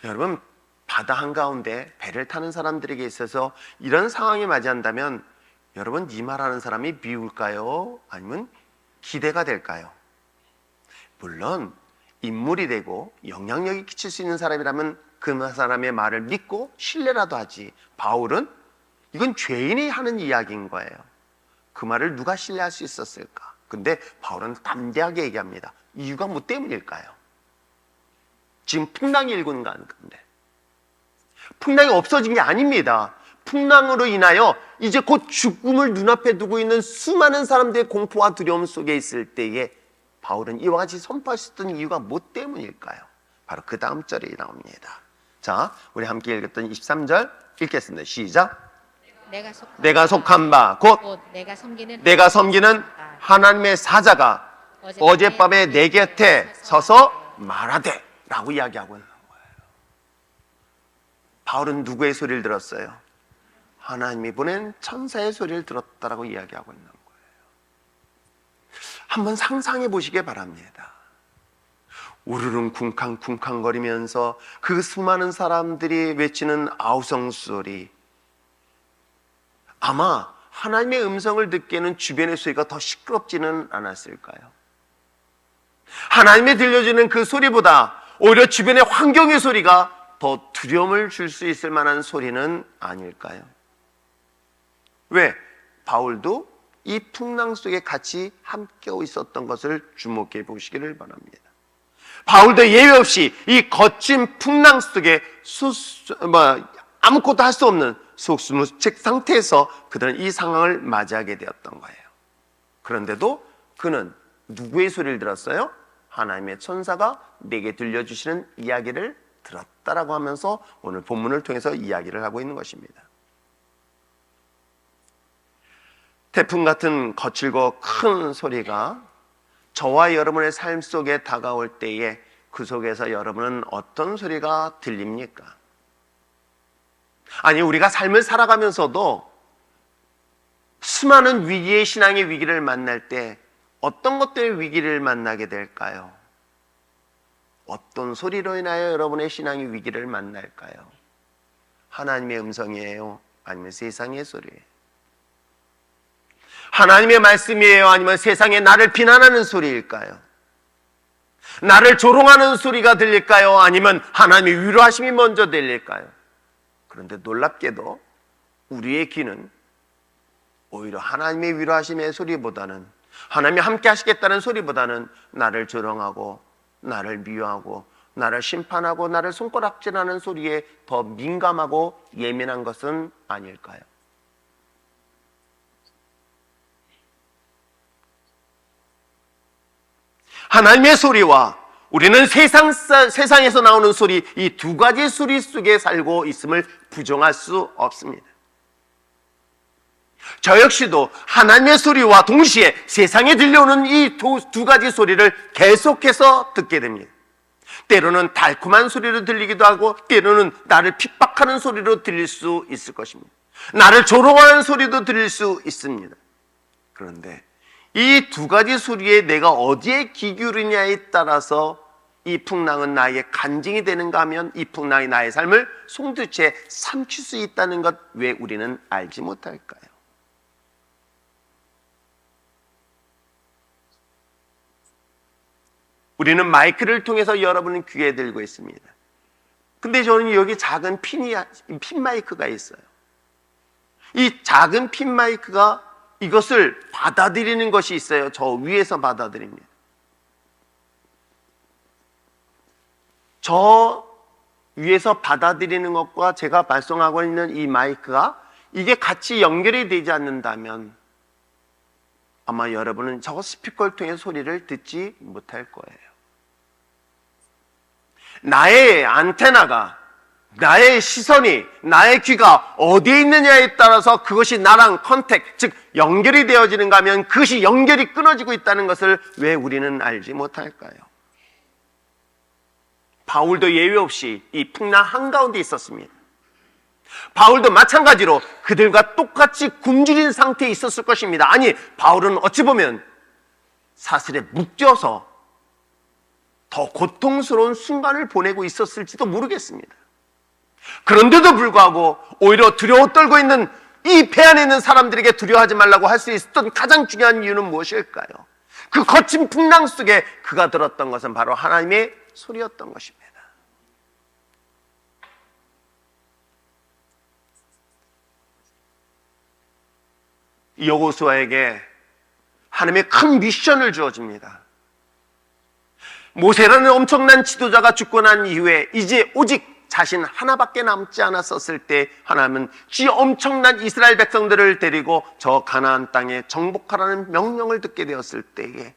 여러분, 바다 한가운데 배를 타는 사람들에게 있어서 이런 상황이 맞이한다면 여러분, 이 말하는 사람이 미울까요? 아니면 기대가 될까요? 물론 인물이 되고 영향력이 끼칠 수 있는 사람이라면 그 사람의 말을 믿고 신뢰라도 하지. 바울은 이건 죄인이 하는 이야기인 거예요. 그 말을 누가 신뢰할 수 있었을까? 근데 바울은 담대하게 얘기합니다. 이유가 뭐 때문일까요? 지금 풍랑이 일고 있는 건데, 풍랑이 없어진 게 아닙니다. 풍랑으로 인하여 이제 곧 죽음을 눈앞에 두고 있는 수많은 사람들의 공포와 두려움 속에 있을 때에 바울은 이와 같이 선포할 수 있던 이유가 뭐 때문일까요? 바로 그 다음 절에 나옵니다. 자, 우리 함께 읽었던 23절 읽겠습니다. 시작. 내가 속한 바 곧 내가 섬기는 하나님의 사자가 어젯밤에 내 곁에 서서 말하되 라고 이야기하고 있는 거예요. 바울은 누구의 소리를 들었어요? 하나님이 보낸 천사의 소리를 들었다라고 이야기하고 있는 거예요. 한번 상상해 보시기 바랍니다. 우르릉 쿵쾅쿵쾅 거리면서 그 수많은 사람들이 외치는 아우성 소리, 아마 하나님의 음성을 듣기에는 주변의 소리가 더 시끄럽지는 않았을까요? 하나님의 들려주는 그 소리보다 오히려 주변의 환경의 소리가 더 두려움을 줄 수 있을 만한 소리는 아닐까요? 왜? 바울도 이 풍랑 속에 같이 함께 있었던 것을 주목해 보시기를 바랍니다. 바울도 예외 없이 이 거친 풍랑 속에 아무것도 할 수 없는 속수무책 상태에서 그들은 이 상황을 맞이하게 되었던 거예요. 그런데도 그는 누구의 소리를 들었어요? 하나님의 천사가 내게 들려주시는 이야기를 들었다라고 하면서 오늘 본문을 통해서 이야기를 하고 있는 것입니다. 태풍 같은 거칠고 큰 소리가 저와 여러분의 삶 속에 다가올 때에 그 속에서 여러분은 어떤 소리가 들립니까? 아니, 우리가 삶을 살아가면서도 수많은 위기의 신앙의 위기를 만날 때 어떤 것들의 위기를 만나게 될까요? 어떤 소리로 인하여 여러분의 신앙의 위기를 만날까요? 하나님의 음성이에요? 아니면 세상의 소리예요? 하나님의 말씀이에요? 아니면 세상에 나를 비난하는 소리일까요? 나를 조롱하는 소리가 들릴까요? 아니면 하나님의 위로하심이 먼저 들릴까요? 그런데 놀랍게도 우리의 귀는 오히려 하나님의 위로하심의 소리보다는, 하나님이 함께 하시겠다는 소리보다는 나를 조롱하고 나를 미워하고 나를 심판하고 나를 손가락질하는 소리에 더 민감하고 예민한 것은 아닐까요? 하나님의 소리와 우리는 세상에서 나오는 소리, 이 두 가지 소리 속에 살고 있음을 부정할 수 없습니다. 저 역시도 하나님의 소리와 동시에 세상에 들려오는 이 두 가지 소리를 계속해서 듣게 됩니다. 때로는 달콤한 소리로 들리기도 하고 때로는 나를 핍박하는 소리로 들릴 수 있을 것입니다. 나를 조롱하는 소리도 들릴 수 있습니다. 그런데 이 두 가지 소리에 내가 어디에 귀 기울이냐에 따라서 이 풍랑은 나에게 간증이 되는가 하면 이 풍랑이 나의 삶을 송두채 삼킬 수 있다는 것, 왜 우리는 알지 못할까요? 우리는 마이크를 통해서 여러분은 귀에 들고 있습니다. 근데 저는 여기 작은 핀 마이크가 있어요. 이 작은 핀 마이크가 이것을 받아들이는 것이 있어요. 저 위에서 받아들입니다. 저 위에서 받아들이는 것과 제가 발송하고 있는 이 마이크가 이게 같이 연결이 되지 않는다면 아마 여러분은 저 스피커를 통해 소리를 듣지 못할 거예요. 나의 안테나가, 나의 시선이, 나의 귀가 어디에 있느냐에 따라서 그것이 나랑 컨택, 즉 연결이 되어지는가 하면 그것이 연결이 끊어지고 있다는 것을 왜 우리는 알지 못할까요? 바울도 예외 없이 이 풍랑 한가운데 있었습니다. 바울도 마찬가지로 그들과 똑같이 굶주린 상태에 있었을 것입니다. 아니, 바울은 어찌 보면 사슬에 묶여서 더 고통스러운 순간을 보내고 있었을지도 모르겠습니다. 그런데도 불구하고 오히려 두려워 떨고 있는 이 배 안에 있는 사람들에게 두려워하지 말라고 할 수 있었던 가장 중요한 이유는 무엇일까요? 그 거친 풍랑 속에 그가 들었던 것은 바로 하나님의 소리였던 것입니다. 여호수아에게 하나님의 큰 미션을 주어집니다. 모세라는 엄청난 지도자가 죽고 난 이후에 이제 오직 자신 하나밖에 남지 않았었을 때 하나님은 이 엄청난 이스라엘 백성들을 데리고 저 가나안 땅에 정복하라는 명령을 듣게 되었을 때에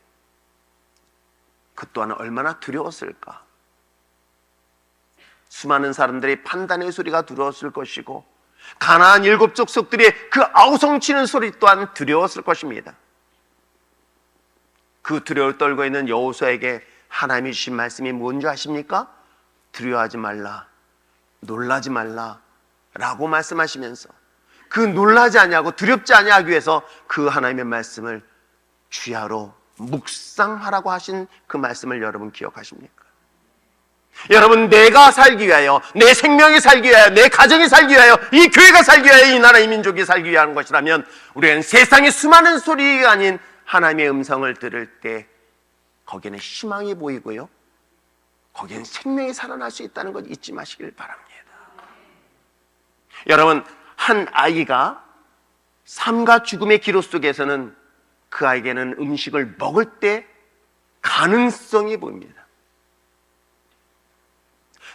그 또한 얼마나 두려웠을까. 수많은 사람들의 판단의 소리가 두려웠을 것이고 가나안 7 족속들의 그 아우성치는 소리 또한 두려웠을 것입니다. 그 두려움을 떨고 있는 여호수아에게 하나님이 주신 말씀이 뭔지 아십니까? 두려워하지 말라, 놀라지 말라 라고 말씀하시면서 그 놀라지 아니하고 두렵지 아니하기 위해서 그 하나님의 말씀을 주야로 묵상하라고 하신 그 말씀을 여러분 기억하십니까? 여러분, 내가 살기 위하여, 내 생명이 살기 위하여, 내 가정이 살기 위하여, 이 교회가 살기 위하여, 이 나라, 이 민족이 살기 위한 것이라면 우리는 세상의 수많은 소리가 아닌 하나님의 음성을 들을 때 거기에는 희망이 보이고요, 거기에는 생명이 살아날 수 있다는 것 잊지 마시길 바랍니다. 여러분, 한 아이가 삶과 죽음의 기로 속에서는 그 아이에게는 음식을 먹을 때 가능성이 보입니다.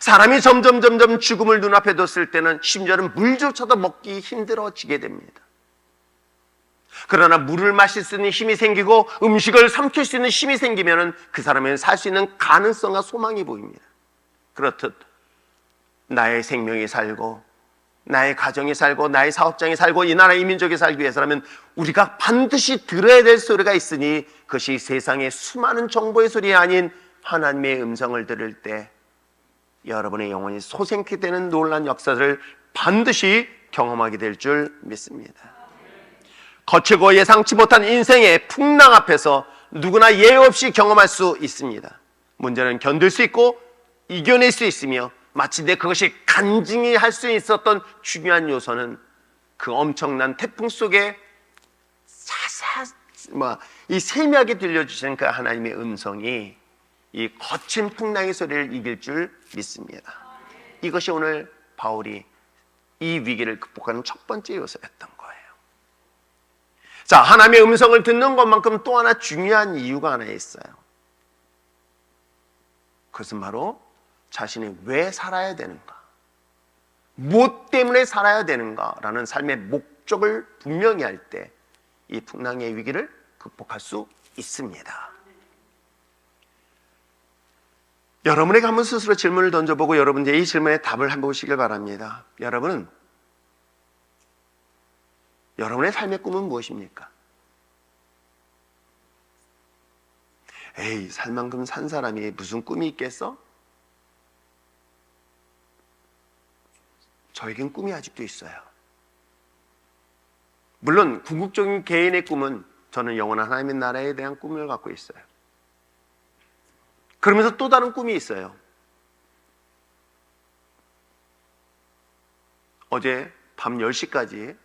사람이 점점 죽음을 눈앞에 뒀을 때는 심지어는 물조차도 먹기 힘들어지게 됩니다. 그러나 물을 마실 수 있는 힘이 생기고 음식을 삼킬 수 있는 힘이 생기면 그 사람에는 살 수 있는 가능성과 소망이 보입니다. 그렇듯 나의 생명이 살고 나의 가정이 살고 나의 사업장이 살고 이 나라 이 민족이 살기 위해서라면 우리가 반드시 들어야 될 소리가 있으니 그것이 세상의 수많은 정보의 소리 아닌 하나님의 음성을 들을 때 여러분의 영혼이 소생케 되는 놀라운 역사를 반드시 경험하게 될 줄 믿습니다. 거칠고 예상치 못한 인생의 풍랑 앞에서 누구나 예외 없이 경험할 수 있습니다. 문제는 견딜 수 있고 이겨낼 수 있으며, 마침내 그것이 간증히 할 수 있었던 중요한 요소는 그 엄청난 태풍 속에 이 세미하게 들려주시는 그 하나님의 음성이 이 거친 풍랑의 소리를 이길 줄 믿습니다. 이것이 오늘 바울이 이 위기를 극복하는 첫 번째 요소였던 거예요. 자, 하나님의 음성을 듣는 것만큼 또 하나 중요한 이유가 하나 있어요. 그것은 바로 자신이 왜 살아야 되는가, 무엇 때문에 살아야 되는가라는 삶의 목적을 분명히 할 때 이 풍랑의 위기를 극복할 수 있습니다. 여러분에게 한번 스스로 질문을 던져보고 여러분들이 이 질문에 답을 한번 보시길 바랍니다. 여러분의 삶의 꿈은 무엇입니까? 에이, 살 만큼 산 사람이 무슨 꿈이 있겠어? 저에겐 꿈이 아직도 있어요. 물론 궁극적인 개인의 꿈은, 저는 영원한 하나님의 나라에 대한 꿈을 갖고 있어요. 그러면서 또 다른 꿈이 있어요. 어제 밤 10시까지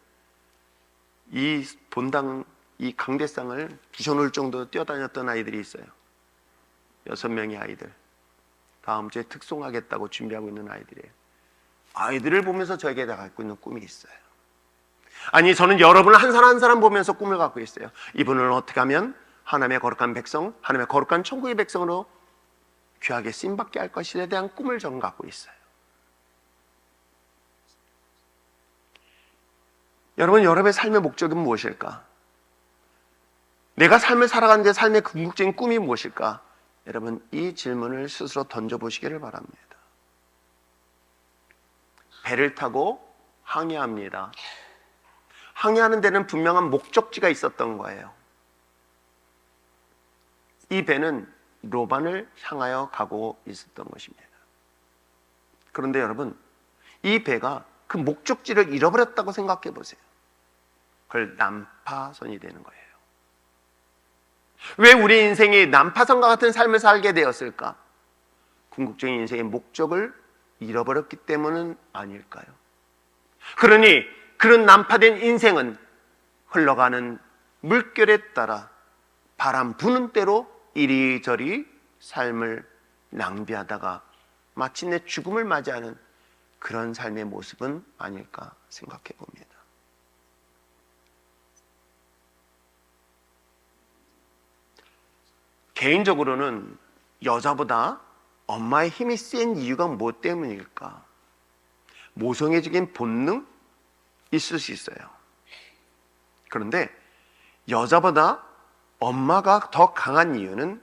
이 본당, 이 강대상을 부셔놓을 정도로 뛰어다녔던 아이들이 있어요. 6명의 아이들. 다음 주에 특송하겠다고 준비하고 있는 아이들이에요. 아이들을 보면서 저에게 갖고 있는 꿈이 있어요. 아니, 저는 여러분을 한 사람 한 사람 보면서 꿈을 갖고 있어요. 이분을 어떻게 하면 하나님의 거룩한 백성, 하나님의 거룩한 천국의 백성으로 귀하게 쓰임받게 할 것이에 대한 꿈을 저는 갖고 있어요. 여러분의 삶의 목적은 무엇일까? 내가 삶을 살아가는데 삶의 궁극적인 꿈이 무엇일까? 여러분, 이 질문을 스스로 던져보시기를 바랍니다. 배를 타고 항해합니다. 항해하는 데는 분명한 목적지가 있었던 거예요. 이 배는 로반을 향하여 가고 있었던 것입니다. 그런데 여러분, 이 배가 그 목적지를 잃어버렸다고 생각해 보세요. 그걸 난파선이 되는 거예요. 왜 우리 인생이 난파선과 같은 삶을 살게 되었을까? 궁극적인 인생의 목적을 잃어버렸기 때문은 아닐까요? 그러니 그런 난파된 인생은 흘러가는 물결에 따라 바람 부는 대로 이리저리 삶을 낭비하다가 마침내 죽음을 맞이하는 그런 삶의 모습은 아닐까 생각해 봅니다. 개인적으로는 여자보다 엄마의 힘이 센 이유가 무엇 때문일까? 모성애적인 본능? 있을 수 있어요. 그런데 여자보다 엄마가 더 강한 이유는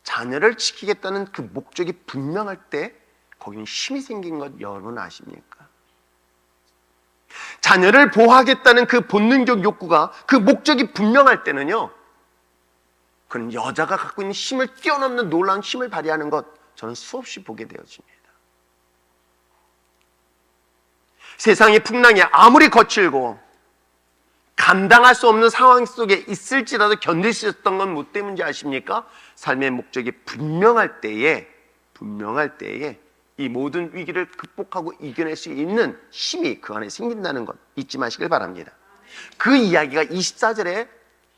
자녀를 지키겠다는 그 목적이 분명할 때 거기는 힘이 생긴 것 여러분 아십니까? 자녀를 보호하겠다는 그 본능적 욕구가, 그 목적이 분명할 때는요, 그런 여자가 갖고 있는 힘을 뛰어넘는 놀라운 힘을 발휘하는 것, 저는 수없이 보게 되어집니다. 세상의 풍랑이 아무리 거칠고 감당할 수 없는 상황 속에 있을지라도 견딜 수 있었던 건 뭐 때문인지 아십니까? 삶의 목적이 분명할 때에 이 모든 위기를 극복하고 이겨낼 수 있는 힘이 그 안에 생긴다는 것 잊지 마시길 바랍니다. 그 이야기가 24절에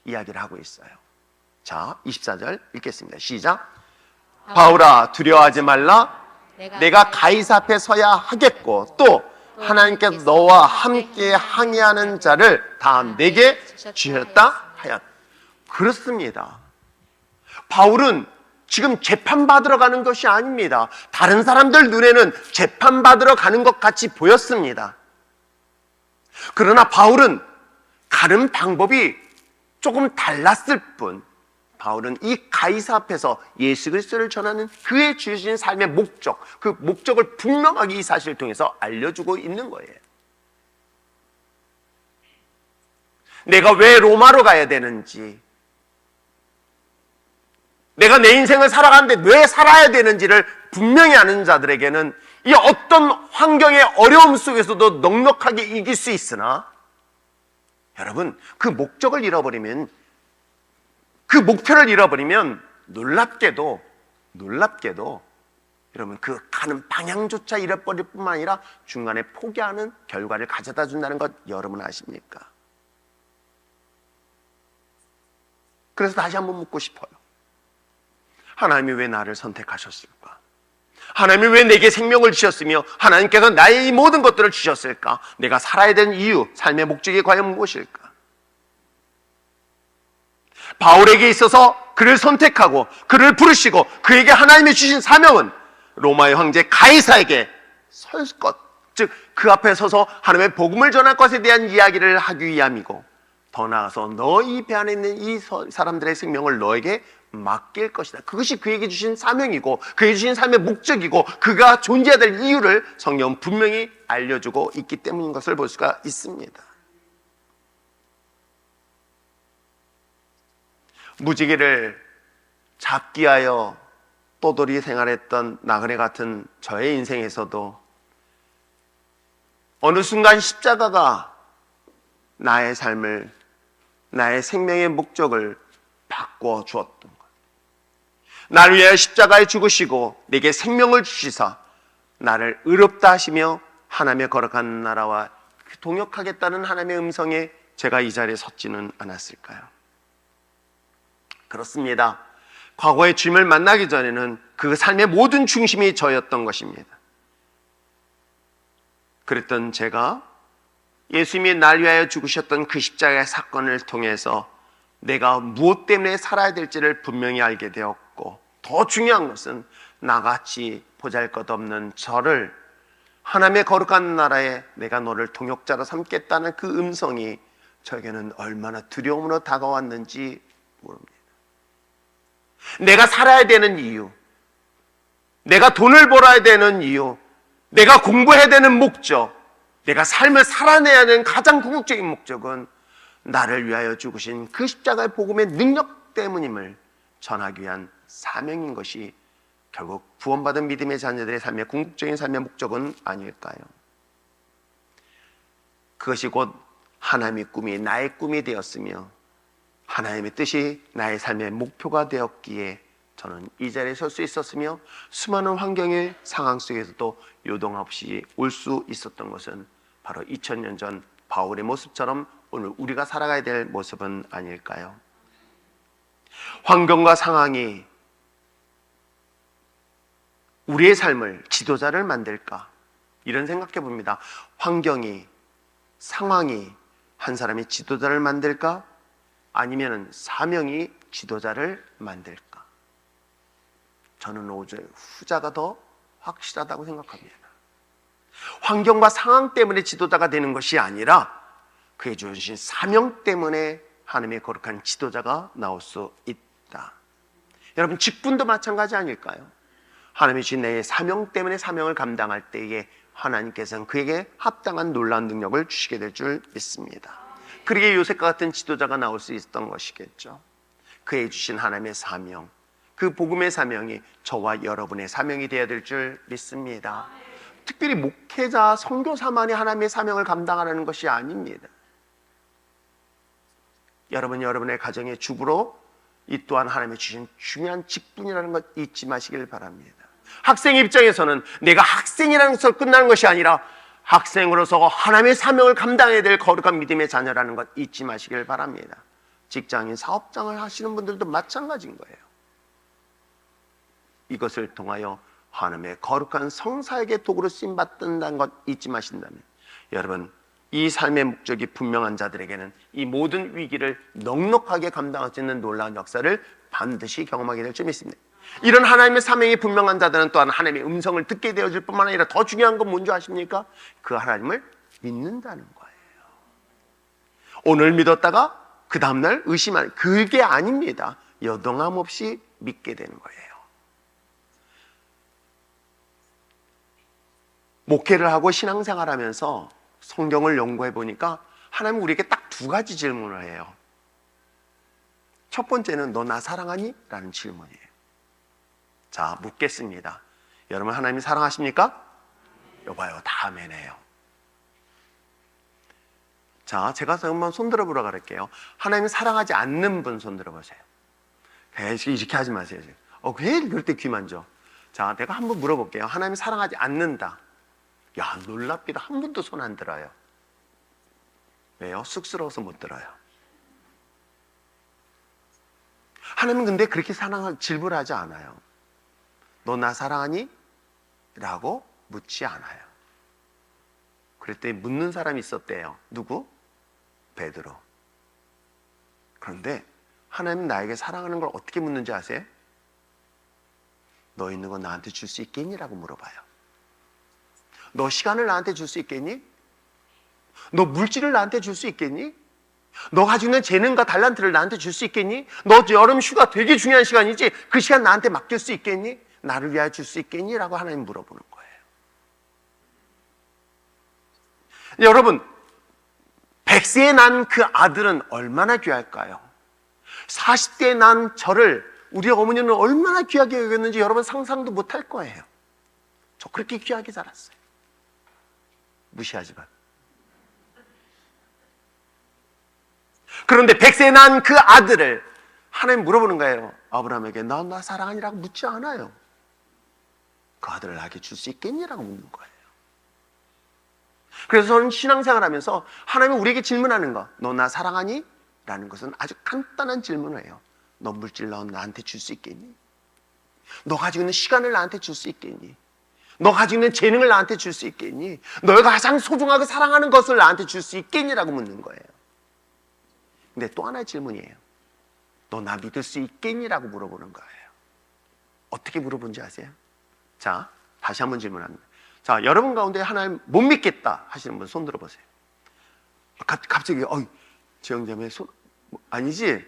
이야기를 하고 있어요. 자, 24절 읽겠습니다. 시작. 바울아, 두려워하지 말라. 내가 가이사 앞에 서야 하겠고 또 하나님께서 너와 함께 항해하는 자를 다 내게 주셨다 하였다. 그렇습니다. 바울은 지금 재판받으러 가는 것이 아닙니다. 다른 사람들 눈에는 재판받으러 가는 것 같이 보였습니다. 그러나 바울은 가는 방법이 조금 달랐을 뿐, 바울은 이 가이사 앞에서 예수 그리스도를 전하는 그의 주신 삶의 목적, 그 목적을 분명하게 이 사실을 통해서 알려주고 있는 거예요. 내가 왜 로마로 가야 되는지, 내가 내 인생을 살아가는데 왜 살아야 되는지를 분명히 아는 자들에게는 이 어떤 환경의 어려움 속에서도 넉넉하게 이길 수 있으나, 여러분, 그 목적을 잃어버리면 그 목표를 잃어버리면 놀랍게도 여러분 그 가는 방향조차 잃어버릴 뿐만 아니라 중간에 포기하는 결과를 가져다 준다는 것 여러분 아십니까? 그래서 다시 한번 묻고 싶어요. 하나님이 왜 나를 선택하셨을까? 하나님이 왜 내게 생명을 주셨으며 하나님께서 나의 이 모든 것들을 주셨을까? 내가 살아야 되는 이유, 삶의 목적이 과연 무엇일까? 바울에게 있어서 그를 선택하고 그를 부르시고 그에게 하나님이 주신 사명은 로마의 황제 가이사에게 설 것, 즉 그 앞에 서서 하나님의 복음을 전할 것에 대한 이야기를 하기 위함이고, 더 나아가서 너희 배 안에 있는 이 사람들의 생명을 너에게 맡길 것이다. 그것이 그에게 주신 사명이고 그에게 주신 삶의 목적이고 그가 존재해야 될 이유를 성경은 분명히 알려주고 있기 때문인 것을 볼 수가 있습니다. 무지개를 잡기 위하여 떠돌이 생활했던 나그네 같은 저의 인생에서도 어느 순간 십자가가 나의 삶을, 나의 생명의 목적을 바꿔 주었던 것. 나를 위하여 십자가에 죽으시고 내게 생명을 주시사 나를 의롭다 하시며 하나님의 거룩한 나라와 동역하겠다는 하나님의 음성에 제가 이 자리에 섰지는 않았을까요? 그렇습니다. 과거의 주님을 만나기 전에는 그 삶의 모든 중심이 저였던 것입니다. 그랬던 제가 예수님이 날 위하여 죽으셨던 그 십자가의 사건을 통해서 내가 무엇 때문에 살아야 될지를 분명히 알게 되었고, 더 중요한 것은 나같이 보잘것없는 저를 하나님의 거룩한 나라에 내가 너를 동역자로 삼겠다는 그 음성이 저에게는 얼마나 두려움으로 다가왔는지 모릅니다. 내가 살아야 되는 이유, 내가 돈을 벌어야 되는 이유, 내가 공부해야 되는 목적, 내가 삶을 살아내야 하는 가장 궁극적인 목적은 나를 위하여 죽으신 그 십자가의 복음의 능력 때문임을 전하기 위한 사명인 것이 결국 구원받은 믿음의 자녀들의 삶의 궁극적인 삶의 목적은 아닐까요? 그것이 곧 하나님의 꿈이 나의 꿈이 되었으며 하나님의 뜻이 나의 삶의 목표가 되었기에 저는 이 자리에 설 수 있었으며 수많은 환경의 상황 속에서도 요동 없이 올 수 있었던 것은 바로 2000년 전 바울의 모습처럼 오늘 우리가 살아가야 될 모습은 아닐까요? 환경과 상황이 우리의 삶을, 지도자를 만들까? 이런 생각해 봅니다. 환경이, 상황이 한 사람의 지도자를 만들까? 아니면 사명이 지도자를 만들까? 저는 오히려 후자가 더 확실하다고 생각합니다. 환경과 상황 때문에 지도자가 되는 것이 아니라 그에 주신 사명 때문에 하나님의 거룩한 지도자가 나올 수 있다. 여러분, 직분도 마찬가지 아닐까요? 하나님이 주신 내 사명 때문에 사명을 감당할 때에 하나님께서는 그에게 합당한 놀라운 능력을 주시게 될 줄 믿습니다. 그러기에 요셉과 같은 지도자가 나올 수 있었던 것이겠죠. 그에 주신 하나님의 사명, 그 복음의 사명이 저와 여러분의 사명이 되어야 될 줄 믿습니다. 특별히 목회자, 선교사만이 하나님의 사명을 감당하는 것이 아닙니다. 여러분의 가정의 주부로 이 또한 하나님이 주신 중요한 직분이라는 것 잊지 마시길 바랍니다. 학생 입장에서는 내가 학생이라는 것으로 끝나는 것이 아니라 학생으로서 하나님의 사명을 감당해야 될 거룩한 믿음의 자녀라는 것 잊지 마시길 바랍니다. 직장인, 사업장을 하시는 분들도 마찬가지인 거예요. 이것을 통하여 하나님의 거룩한 성사에게 도구로 쓰임받는다는 것 잊지 마신다면 여러분, 이 삶의 목적이 분명한 자들에게는 이 모든 위기를 넉넉하게 감당할 수 있는 놀라운 역사를 반드시 경험하게 될 줄 믿습니다. 이런 하나님의 사명이 분명한 자들은 또한 하나님의 음성을 듣게 되어질 뿐만 아니라 더 중요한 건 뭔지 아십니까? 그 하나님을 믿는다는 거예요. 오늘 믿었다가 그 다음날 의심하는, 그게 아닙니다. 여동함 없이 믿게 되는 거예요. 목회를 하고 신앙생활하면서 성경을 연구해 보니까 하나님은 우리에게 딱 두 가지 질문을 해요. 첫 번째는 너 나 사랑하니? 라는 질문이에요. 자, 묻겠습니다. 여러분 하나님 사랑하십니까? 여봐요, 다 아멘해요. 자, 제가 한번 손들어 보라 그럴게요. 하나님 사랑하지 않는 분 손들어 보세요. 이렇게 하지 마세요. 왜 그럴 때 귀 만져? 자, 내가 한번 물어볼게요. 하나님 사랑하지 않는다. 야, 놀랍게도 한 번도 손 안 들어요. 왜요? 쑥스러워서 못 들어요. 하나님은 근데 그렇게 질문을 하지 않아요. 너 나 사랑하니? 라고 묻지 않아요. 그랬더니 묻는 사람이 있었대요. 누구? 베드로. 그런데 하나님은 나에게 사랑하는 걸 어떻게 묻는지 아세요? 너 있는 건 나한테 줄 수 있겠니? 라고 물어봐요. 너 시간을 나한테 줄 수 있겠니? 너 물질을 나한테 줄 수 있겠니? 너 가지고 있는 재능과 달란트를 나한테 줄 수 있겠니? 너 여름 휴가 되게 중요한 시간이지? 그 시간 나한테 맡길 수 있겠니? 나를 위하여 줄 수 있겠니? 라고 하나님 물어보는 거예요. 여러분, 100세에 난 그 아들은 얼마나 귀할까요? 40대에 난 저를 우리 어머니는 얼마나 귀하게 여겼는지 여러분 상상도 못할 거예요. 저 그렇게 귀하게 자랐어요. 무시하지만. 그런데 100세에 난 그 아들을 하나님 물어보는 거예요. 아브라함에게 너 나 사랑하니라고 묻지 않아요. 그 아들을 나에게 줄 수 있겠니라고 묻는 거예요. 그래서 저는 신앙생활 하면서 하나님이 우리에게 질문하는 거, 너 나 사랑하니? 라는 것은 아주 간단한 질문이에요. 너 물질 너 나한테 줄 수 있겠니? 너 가지고 있는 시간을 나한테 줄 수 있겠니? 너 가지고 있는 재능을 나한테 줄 수 있겠니? 너가 가장 소중하고 사랑하는 것을 나한테 줄 수 있겠니? 라고 묻는 거예요. 근데 또 하나의 질문이에요. 너 나 믿을 수 있겠니? 라고 물어보는 거예요. 어떻게 물어본지 아세요? 자, 다시 한번 질문합니다. 자, 여러분 가운데 하나님 못 믿겠다 하시는 분 손 들어보세요. 갑자기 지영자매 손 아니지?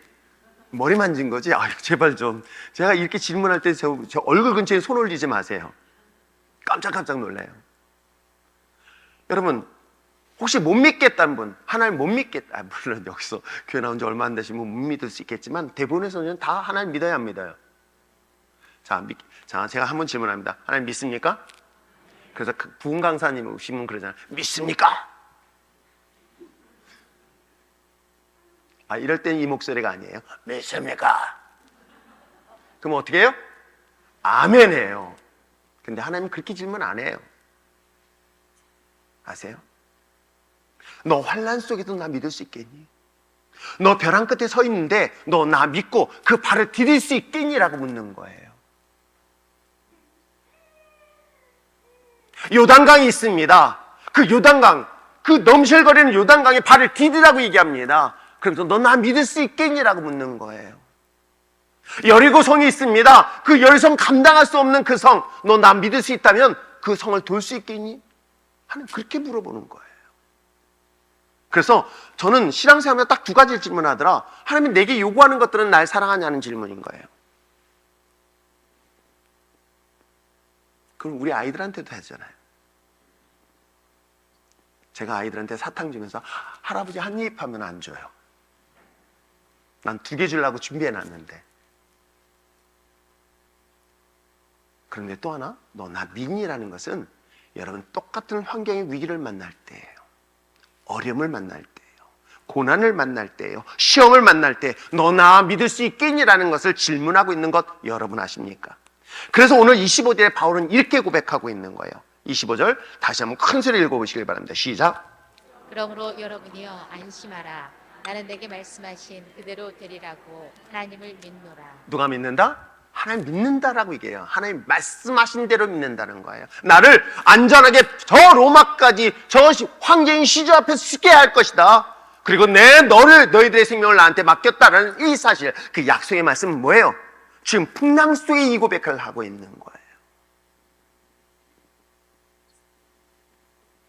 머리 만진 거지? 제발 좀. 제가 이렇게 질문할 때 저 얼굴 근처에 손 올리지 마세요. 깜짝깜짝 놀라요. 여러분, 혹시 못 믿겠다는 분, 하나님 못 믿겠다. 물론 여기서 교회 나온 지 얼마 안 되시면 못 믿을 수 있겠지만 대부분에서는 다 하나님 믿어야 합니다. 자, 제가 한번 질문합니다. 하나님 믿습니까? 그래서 부흥 강사님 오시면 그러잖아요. 믿습니까? 이럴 땐 이 목소리가 아니에요. 믿습니까? 그럼 어떻게 해요? 아멘 해요. 근데 하나님은 그렇게 질문 안 해요. 아세요? 너 환난 속에도 나 믿을 수 있겠니? 너 벼랑 끝에 서 있는데 너 나 믿고 그 발을 디딜 수 있겠니? 라고 묻는 거예요. 요단강이 있습니다. 그 요단강, 그 넘실거리는 요단강에 발을 디디라고 얘기합니다. 그래서 너 나 믿을 수 있겠니? 라고 묻는 거예요. 여리고성이 있습니다. 그 여리성 감당할 수 없는 그 성, 너 나 믿을 수 있다면 그 성을 돌 수 있겠니? 하나님 그렇게 물어보는 거예요. 그래서 저는 신앙생활에 딱 두 가지를 질문하더라. 하나님이 내게 요구하는 것들은 날 사랑하냐는 질문인 거예요. 그럼 우리 아이들한테도 하잖아요. 제가 아이들한테 사탕 주면서 할아버지 한 입 하면 안 줘요. 난 2개 주려고 준비해 놨는데. 그런데 또 하나, 너 나 믿니라는 것은 여러분 똑같은 환경의 위기를 만날 때예요. 어려움을 만날 때예요. 고난을 만날 때예요. 시험을 만날 때 너 나 믿을 수 있겠니라는 것을 질문하고 있는 것 여러분 아십니까? 그래서 오늘 25절에 바울은 이렇게 고백하고 있는 거예요. 25절 다시 한번 큰 소리를 읽어보시길 바랍니다. 시작. 그러므로 여러분이여 안심하라. 나는 내게 말씀하신 그대로 되리라고 하나님을 믿노라. 누가 믿는다? 하나님 믿는다라고 얘기해요. 하나님 말씀하신 대로 믿는다는 거예요. 나를 안전하게 저 로마까지 저 황제인 시저 앞에 서게 할 것이다. 그리고 너희들의 생명을 나한테 맡겼다라는 이 사실, 그 약속의 말씀은 뭐예요? 지금 풍랑 속에 이 고백을 하고 있는 거예요.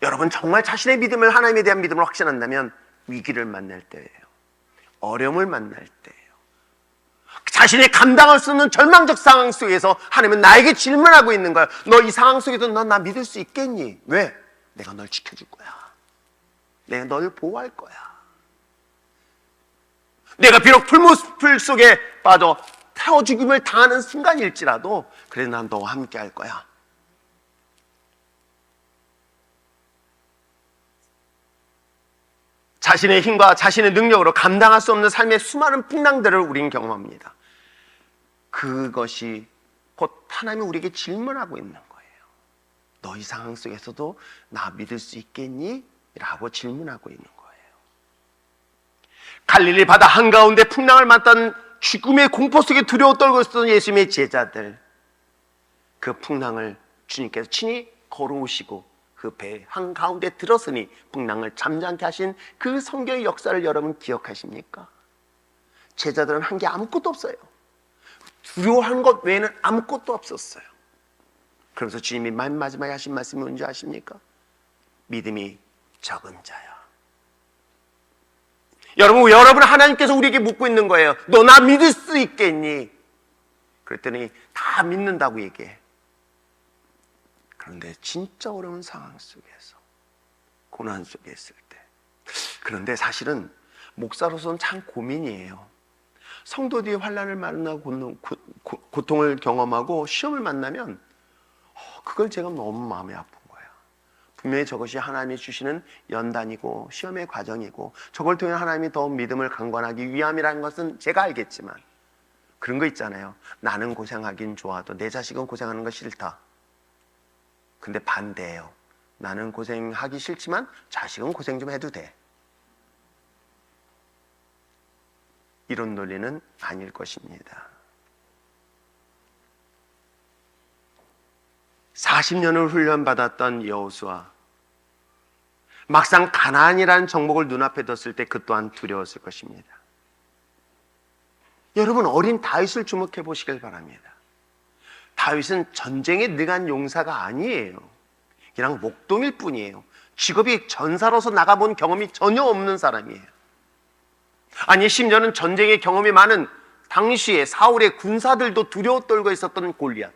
여러분 정말 자신의 믿음을, 하나님에 대한 믿음을 확신한다면 위기를 만날 때예요. 어려움을 만날 때예요. 자신이 감당할 수 없는 절망적 상황 속에서 하나님은 나에게 질문하고 있는 거예요. 너 이 상황 속에도 너 나 믿을 수 있겠니? 왜? 내가 널 지켜줄 거야. 내가 널 보호할 거야. 내가 비록 풀무불 속에 빠져 태워 죽임을 당하는 순간일지라도 그래 난 너와 함께 할 거야. 자신의 힘과 자신의 능력으로 감당할 수 없는 삶의 수많은 풍랑들을 우리는 경험합니다. 그것이 곧 하나님이 우리에게 질문하고 있는 거예요. 너 이 상황 속에서도 나 믿을 수 있겠니? 라고 질문하고 있는 거예요. 갈릴리 바다 한가운데 풍랑을 맞던 죽음의 공포 속에 두려워 떨고 있었던 예수님의 제자들, 그 풍랑을 주님께서 친히 걸어오시고 그 배 한가운데 들어서니 풍랑을 잠잠케 하신 그 성경의 역사를 여러분 기억하십니까? 제자들은 한 게 아무것도 없어요. 두려워하는 것 외에는 아무것도 없었어요. 그러면서 주님이 맨 마지막에 하신 말씀이 뭔지 아십니까? 믿음이 적은 자야. 여러분 하나님께서 우리에게 묻고 있는 거예요. 너 나 믿을 수 있겠니? 그랬더니 다 믿는다고 얘기해. 그런데 진짜 어려운 상황 속에서, 고난 속에 있을 때, 그런데 사실은 목사로서는 참 고민이에요. 성도들이 환난을 만나고 고통을 경험하고 시험을 만나면 그걸 제가 너무 마음이 아픈 거예요. 분명히 저것이 하나님이 주시는 연단이고 시험의 과정이고 저걸 통해 하나님이 더 믿음을 강건하기 위함이라는 것은 제가 알겠지만, 그런 거 있잖아요. 나는 고생하긴 좋아도 내 자식은 고생하는 거 싫다. 근데 반대예요. 나는 고생하기 싫지만 자식은 고생 좀 해도 돼. 이런 논리는 아닐 것입니다. 40년을 훈련받았던 여호수아, 막상 가나안이라는 정복을 눈앞에 뒀을 때 그 또한 두려웠을 것입니다. 여러분, 어린 다윗을 주목해 보시길 바랍니다. 다윗은 전쟁에 능한 용사가 아니에요. 그냥 목동일 뿐이에요. 직업이 전사로서 나가본 경험이 전혀 없는 사람이에요. 아니, 심지어는 전쟁의 경험이 많은 당시에 사울의 군사들도 두려워 떨고 있었던 골리앗,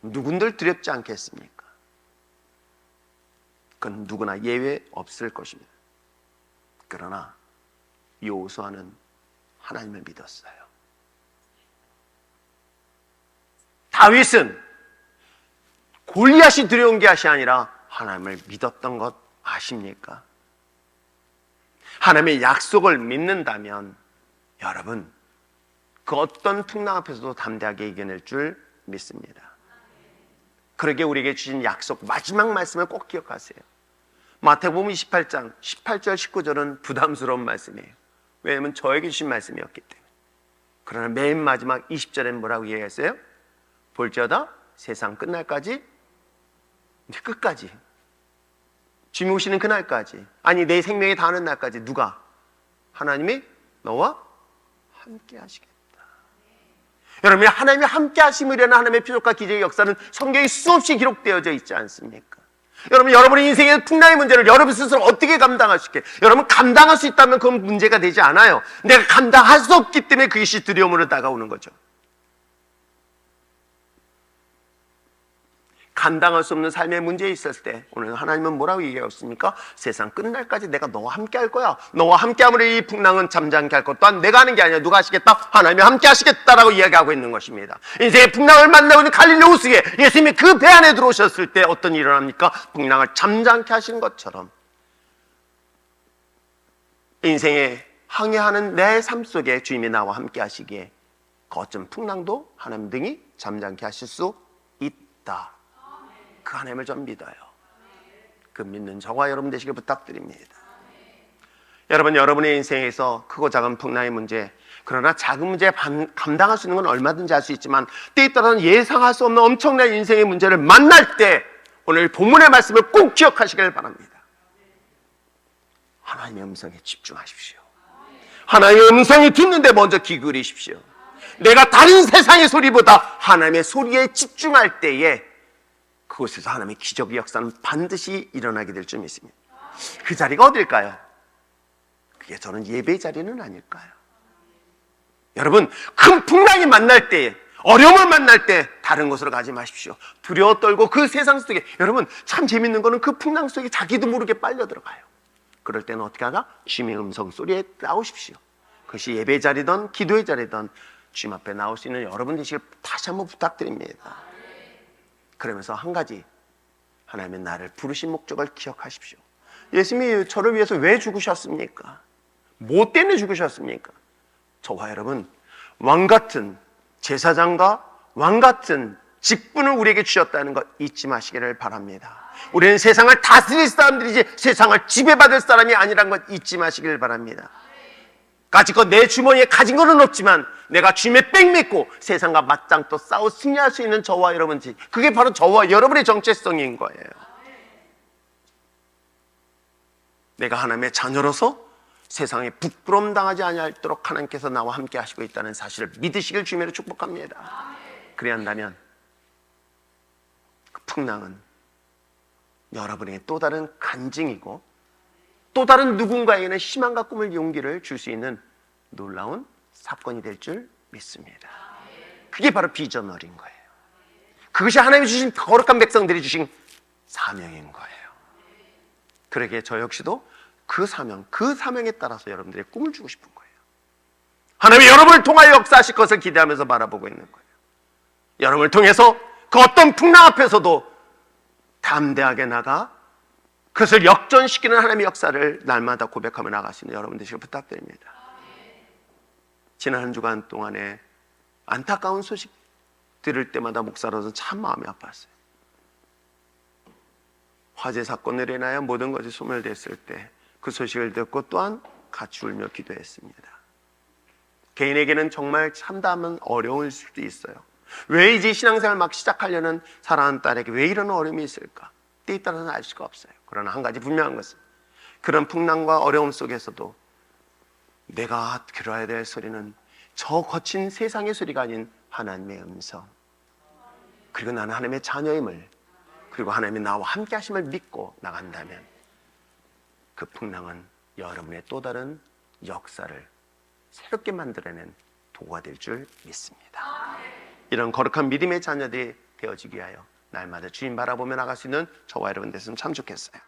누군들 두렵지 않겠습니까? 그건 누구나 예외 없을 것입니다. 그러나 여호수아는 하나님을 믿었어요. 다윗은 골리앗이 두려운 것이 아니라 하나님을 믿었던 것 아십니까? 하나님의 약속을 믿는다면 여러분, 그 어떤 풍랑 앞에서도 담대하게 이겨낼 줄 믿습니다. 그러게 우리에게 주신 약속 마지막 말씀을 꼭 기억하세요. 마태복음 28장 18절 19절은 부담스러운 말씀이에요. 왜냐하면 저에게 주신 말씀이었기 때문에. 그러나 맨 마지막 20절엔 뭐라고 얘기했어요? 볼지어다 세상 끝날까지, 끝까지, 주님 오시는 그날까지, 아니 내 생명이 다하는 날까지 누가? 하나님이 너와 함께 하시겠다. 여러분, 하나님이 함께 하심이라는 하나님의 표적과 기적의 역사는 성경에 수없이 기록되어져 있지 않습니까? 여러분, 여러분의 인생의 풍랑의 문제를 여러분 스스로 어떻게 감당할 수 있게? 여러분, 감당할 수 있다면 그건 문제가 되지 않아요. 내가 감당할 수 없기 때문에 그것이 두려움으로 다가오는 거죠. 감당할 수 없는 삶의 문제에 있었을 때 오늘 하나님은 뭐라고 얘기하셨습니까? 세상 끝날까지 내가 너와 함께 할 거야. 너와 함께 함으로 이 풍랑은 잠잠케 할 것. 또한 내가 하는 게 아니라 누가 하시겠다? 하나님이 함께 하시겠다라고 이야기하고 있는 것입니다. 인생의 풍랑을 만나고 있는 갈릴리 호수에 예수님이 그 배 안에 들어오셨을 때 어떤 일이 일어납니까? 풍랑을 잠잠케 하신 것처럼 인생에 항해하는 내 삶 속에 주님이 나와 함께 하시기에 그 어떤 풍랑도 하나님 등이 잠잠케 하실 수 있다. 그 하나님을 좀 믿어요. 그 믿는 저와 여러분 되시길 부탁드립니다. 여러분, 여러분의 인생에서 크고 작은 풍랑의 문제, 그러나 작은 문제 감당할 수 있는 건 얼마든지 할 수 있지만 때에 따라서는 예상할 수 없는 엄청난 인생의 문제를 만날 때 오늘 본문의 말씀을 꼭 기억하시길 바랍니다. 하나님의 음성에 집중하십시오. 하나님의 음성이 듣는데 먼저 귀 기울이십시오. 내가 다른 세상의 소리보다 하나님의 소리에 집중할 때에 그곳에서 하나님의 기적의 역사는 반드시 일어나게 될 줄 믿습니다. 그 자리가 어딜까요? 그게 저는 예배의 자리는 아닐까요? 여러분, 큰 풍랑이 만날 때, 어려움을 만날 때 다른 곳으로 가지 마십시오. 두려워 떨고 그 세상 속에, 여러분 참 재밌는 거는 그 풍랑 속에 자기도 모르게 빨려 들어가요. 그럴 때는 어떻게 하나? 주님의 음성 소리에 나오십시오. 그것이 예배의 자리든 기도의 자리든 주님 앞에 나올 수 있는 여러분 되시길 다시 한번 부탁드립니다. 그러면서 한 가지, 하나님의 나를 부르신 목적을 기억하십시오. 예수님이 저를 위해서 왜 죽으셨습니까? 뭐 때문에 죽으셨습니까? 저와 여러분 왕같은 제사장과 왕 같은 직분을 우리에게 주셨다는 것 잊지 마시기를 바랍니다. 우리는 세상을 다스릴 사람들이지 세상을 지배받을 사람이 아니라는 것 잊지 마시기를 바랍니다. 가지고 내 주머니에 가진 것은 없지만 내가 주님의 백 믿고 세상과 맞짱 또 싸워 승리할 수 있는 저와 여러분들, 그게 바로 저와 여러분의 정체성인 거예요. 내가 하나님의 자녀로서 세상에 부끄러움 당하지 아니하도록 하나님께서 나와 함께 하시고 있다는 사실을 믿으시길 주님으로 축복합니다. 그래야 한다면 그 풍랑은 여러분에게 또 다른 간증이고 또 다른 누군가에게는 희망과 꿈을 용기를 줄 수 있는 놀라운 사건이 될 줄 믿습니다. 그게 바로 비전어린 거예요. 그것이 하나님이 주신 거룩한 백성들이 주신 사명인 거예요. 그러기에 저 역시도 그 사명에 따라서 여러분들의 꿈을 주고 싶은 거예요. 하나님이 여러분을 통하여 역사하실 것을 기대하면서 바라보고 있는 거예요. 여러분을 통해서 그 어떤 풍랑 앞에서도 담대하게 나가 그것을 역전시키는 하나님의 역사를 날마다 고백하며 나갈 수 있는 여러분 되시길 부탁드립니다. 지난 한 주간 동안에 안타까운 소식 들을 때마다 목사로서 참 마음이 아팠어요. 화재 사건으로 인하여 모든 것이 소멸됐을 때 그 소식을 듣고 또한 같이 울며 기도했습니다. 개인에게는 정말 참담한 어려울 수도 있어요. 왜 이제 신앙생활 막 시작하려는 사랑하는 딸에게 왜 이런 어려움이 있을까? 때에 따라서는 알 수가 없어요. 그러나 한 가지 분명한 것은 그런 풍랑과 어려움 속에서도 내가 들어야 될 소리는 저 거친 세상의 소리가 아닌 하나님의 음성, 그리고 나는 하나님의 자녀임을, 그리고 하나님이 나와 함께 하심을 믿고 나간다면 그 풍랑은 여러분의 또 다른 역사를 새롭게 만들어낸 도구가 될 줄 믿습니다. 이런 거룩한 믿음의 자녀들이 되어지기 위하여 날마다 주님 바라보며 나갈 수 있는 저와 여러분 됐으면 참 좋겠어요.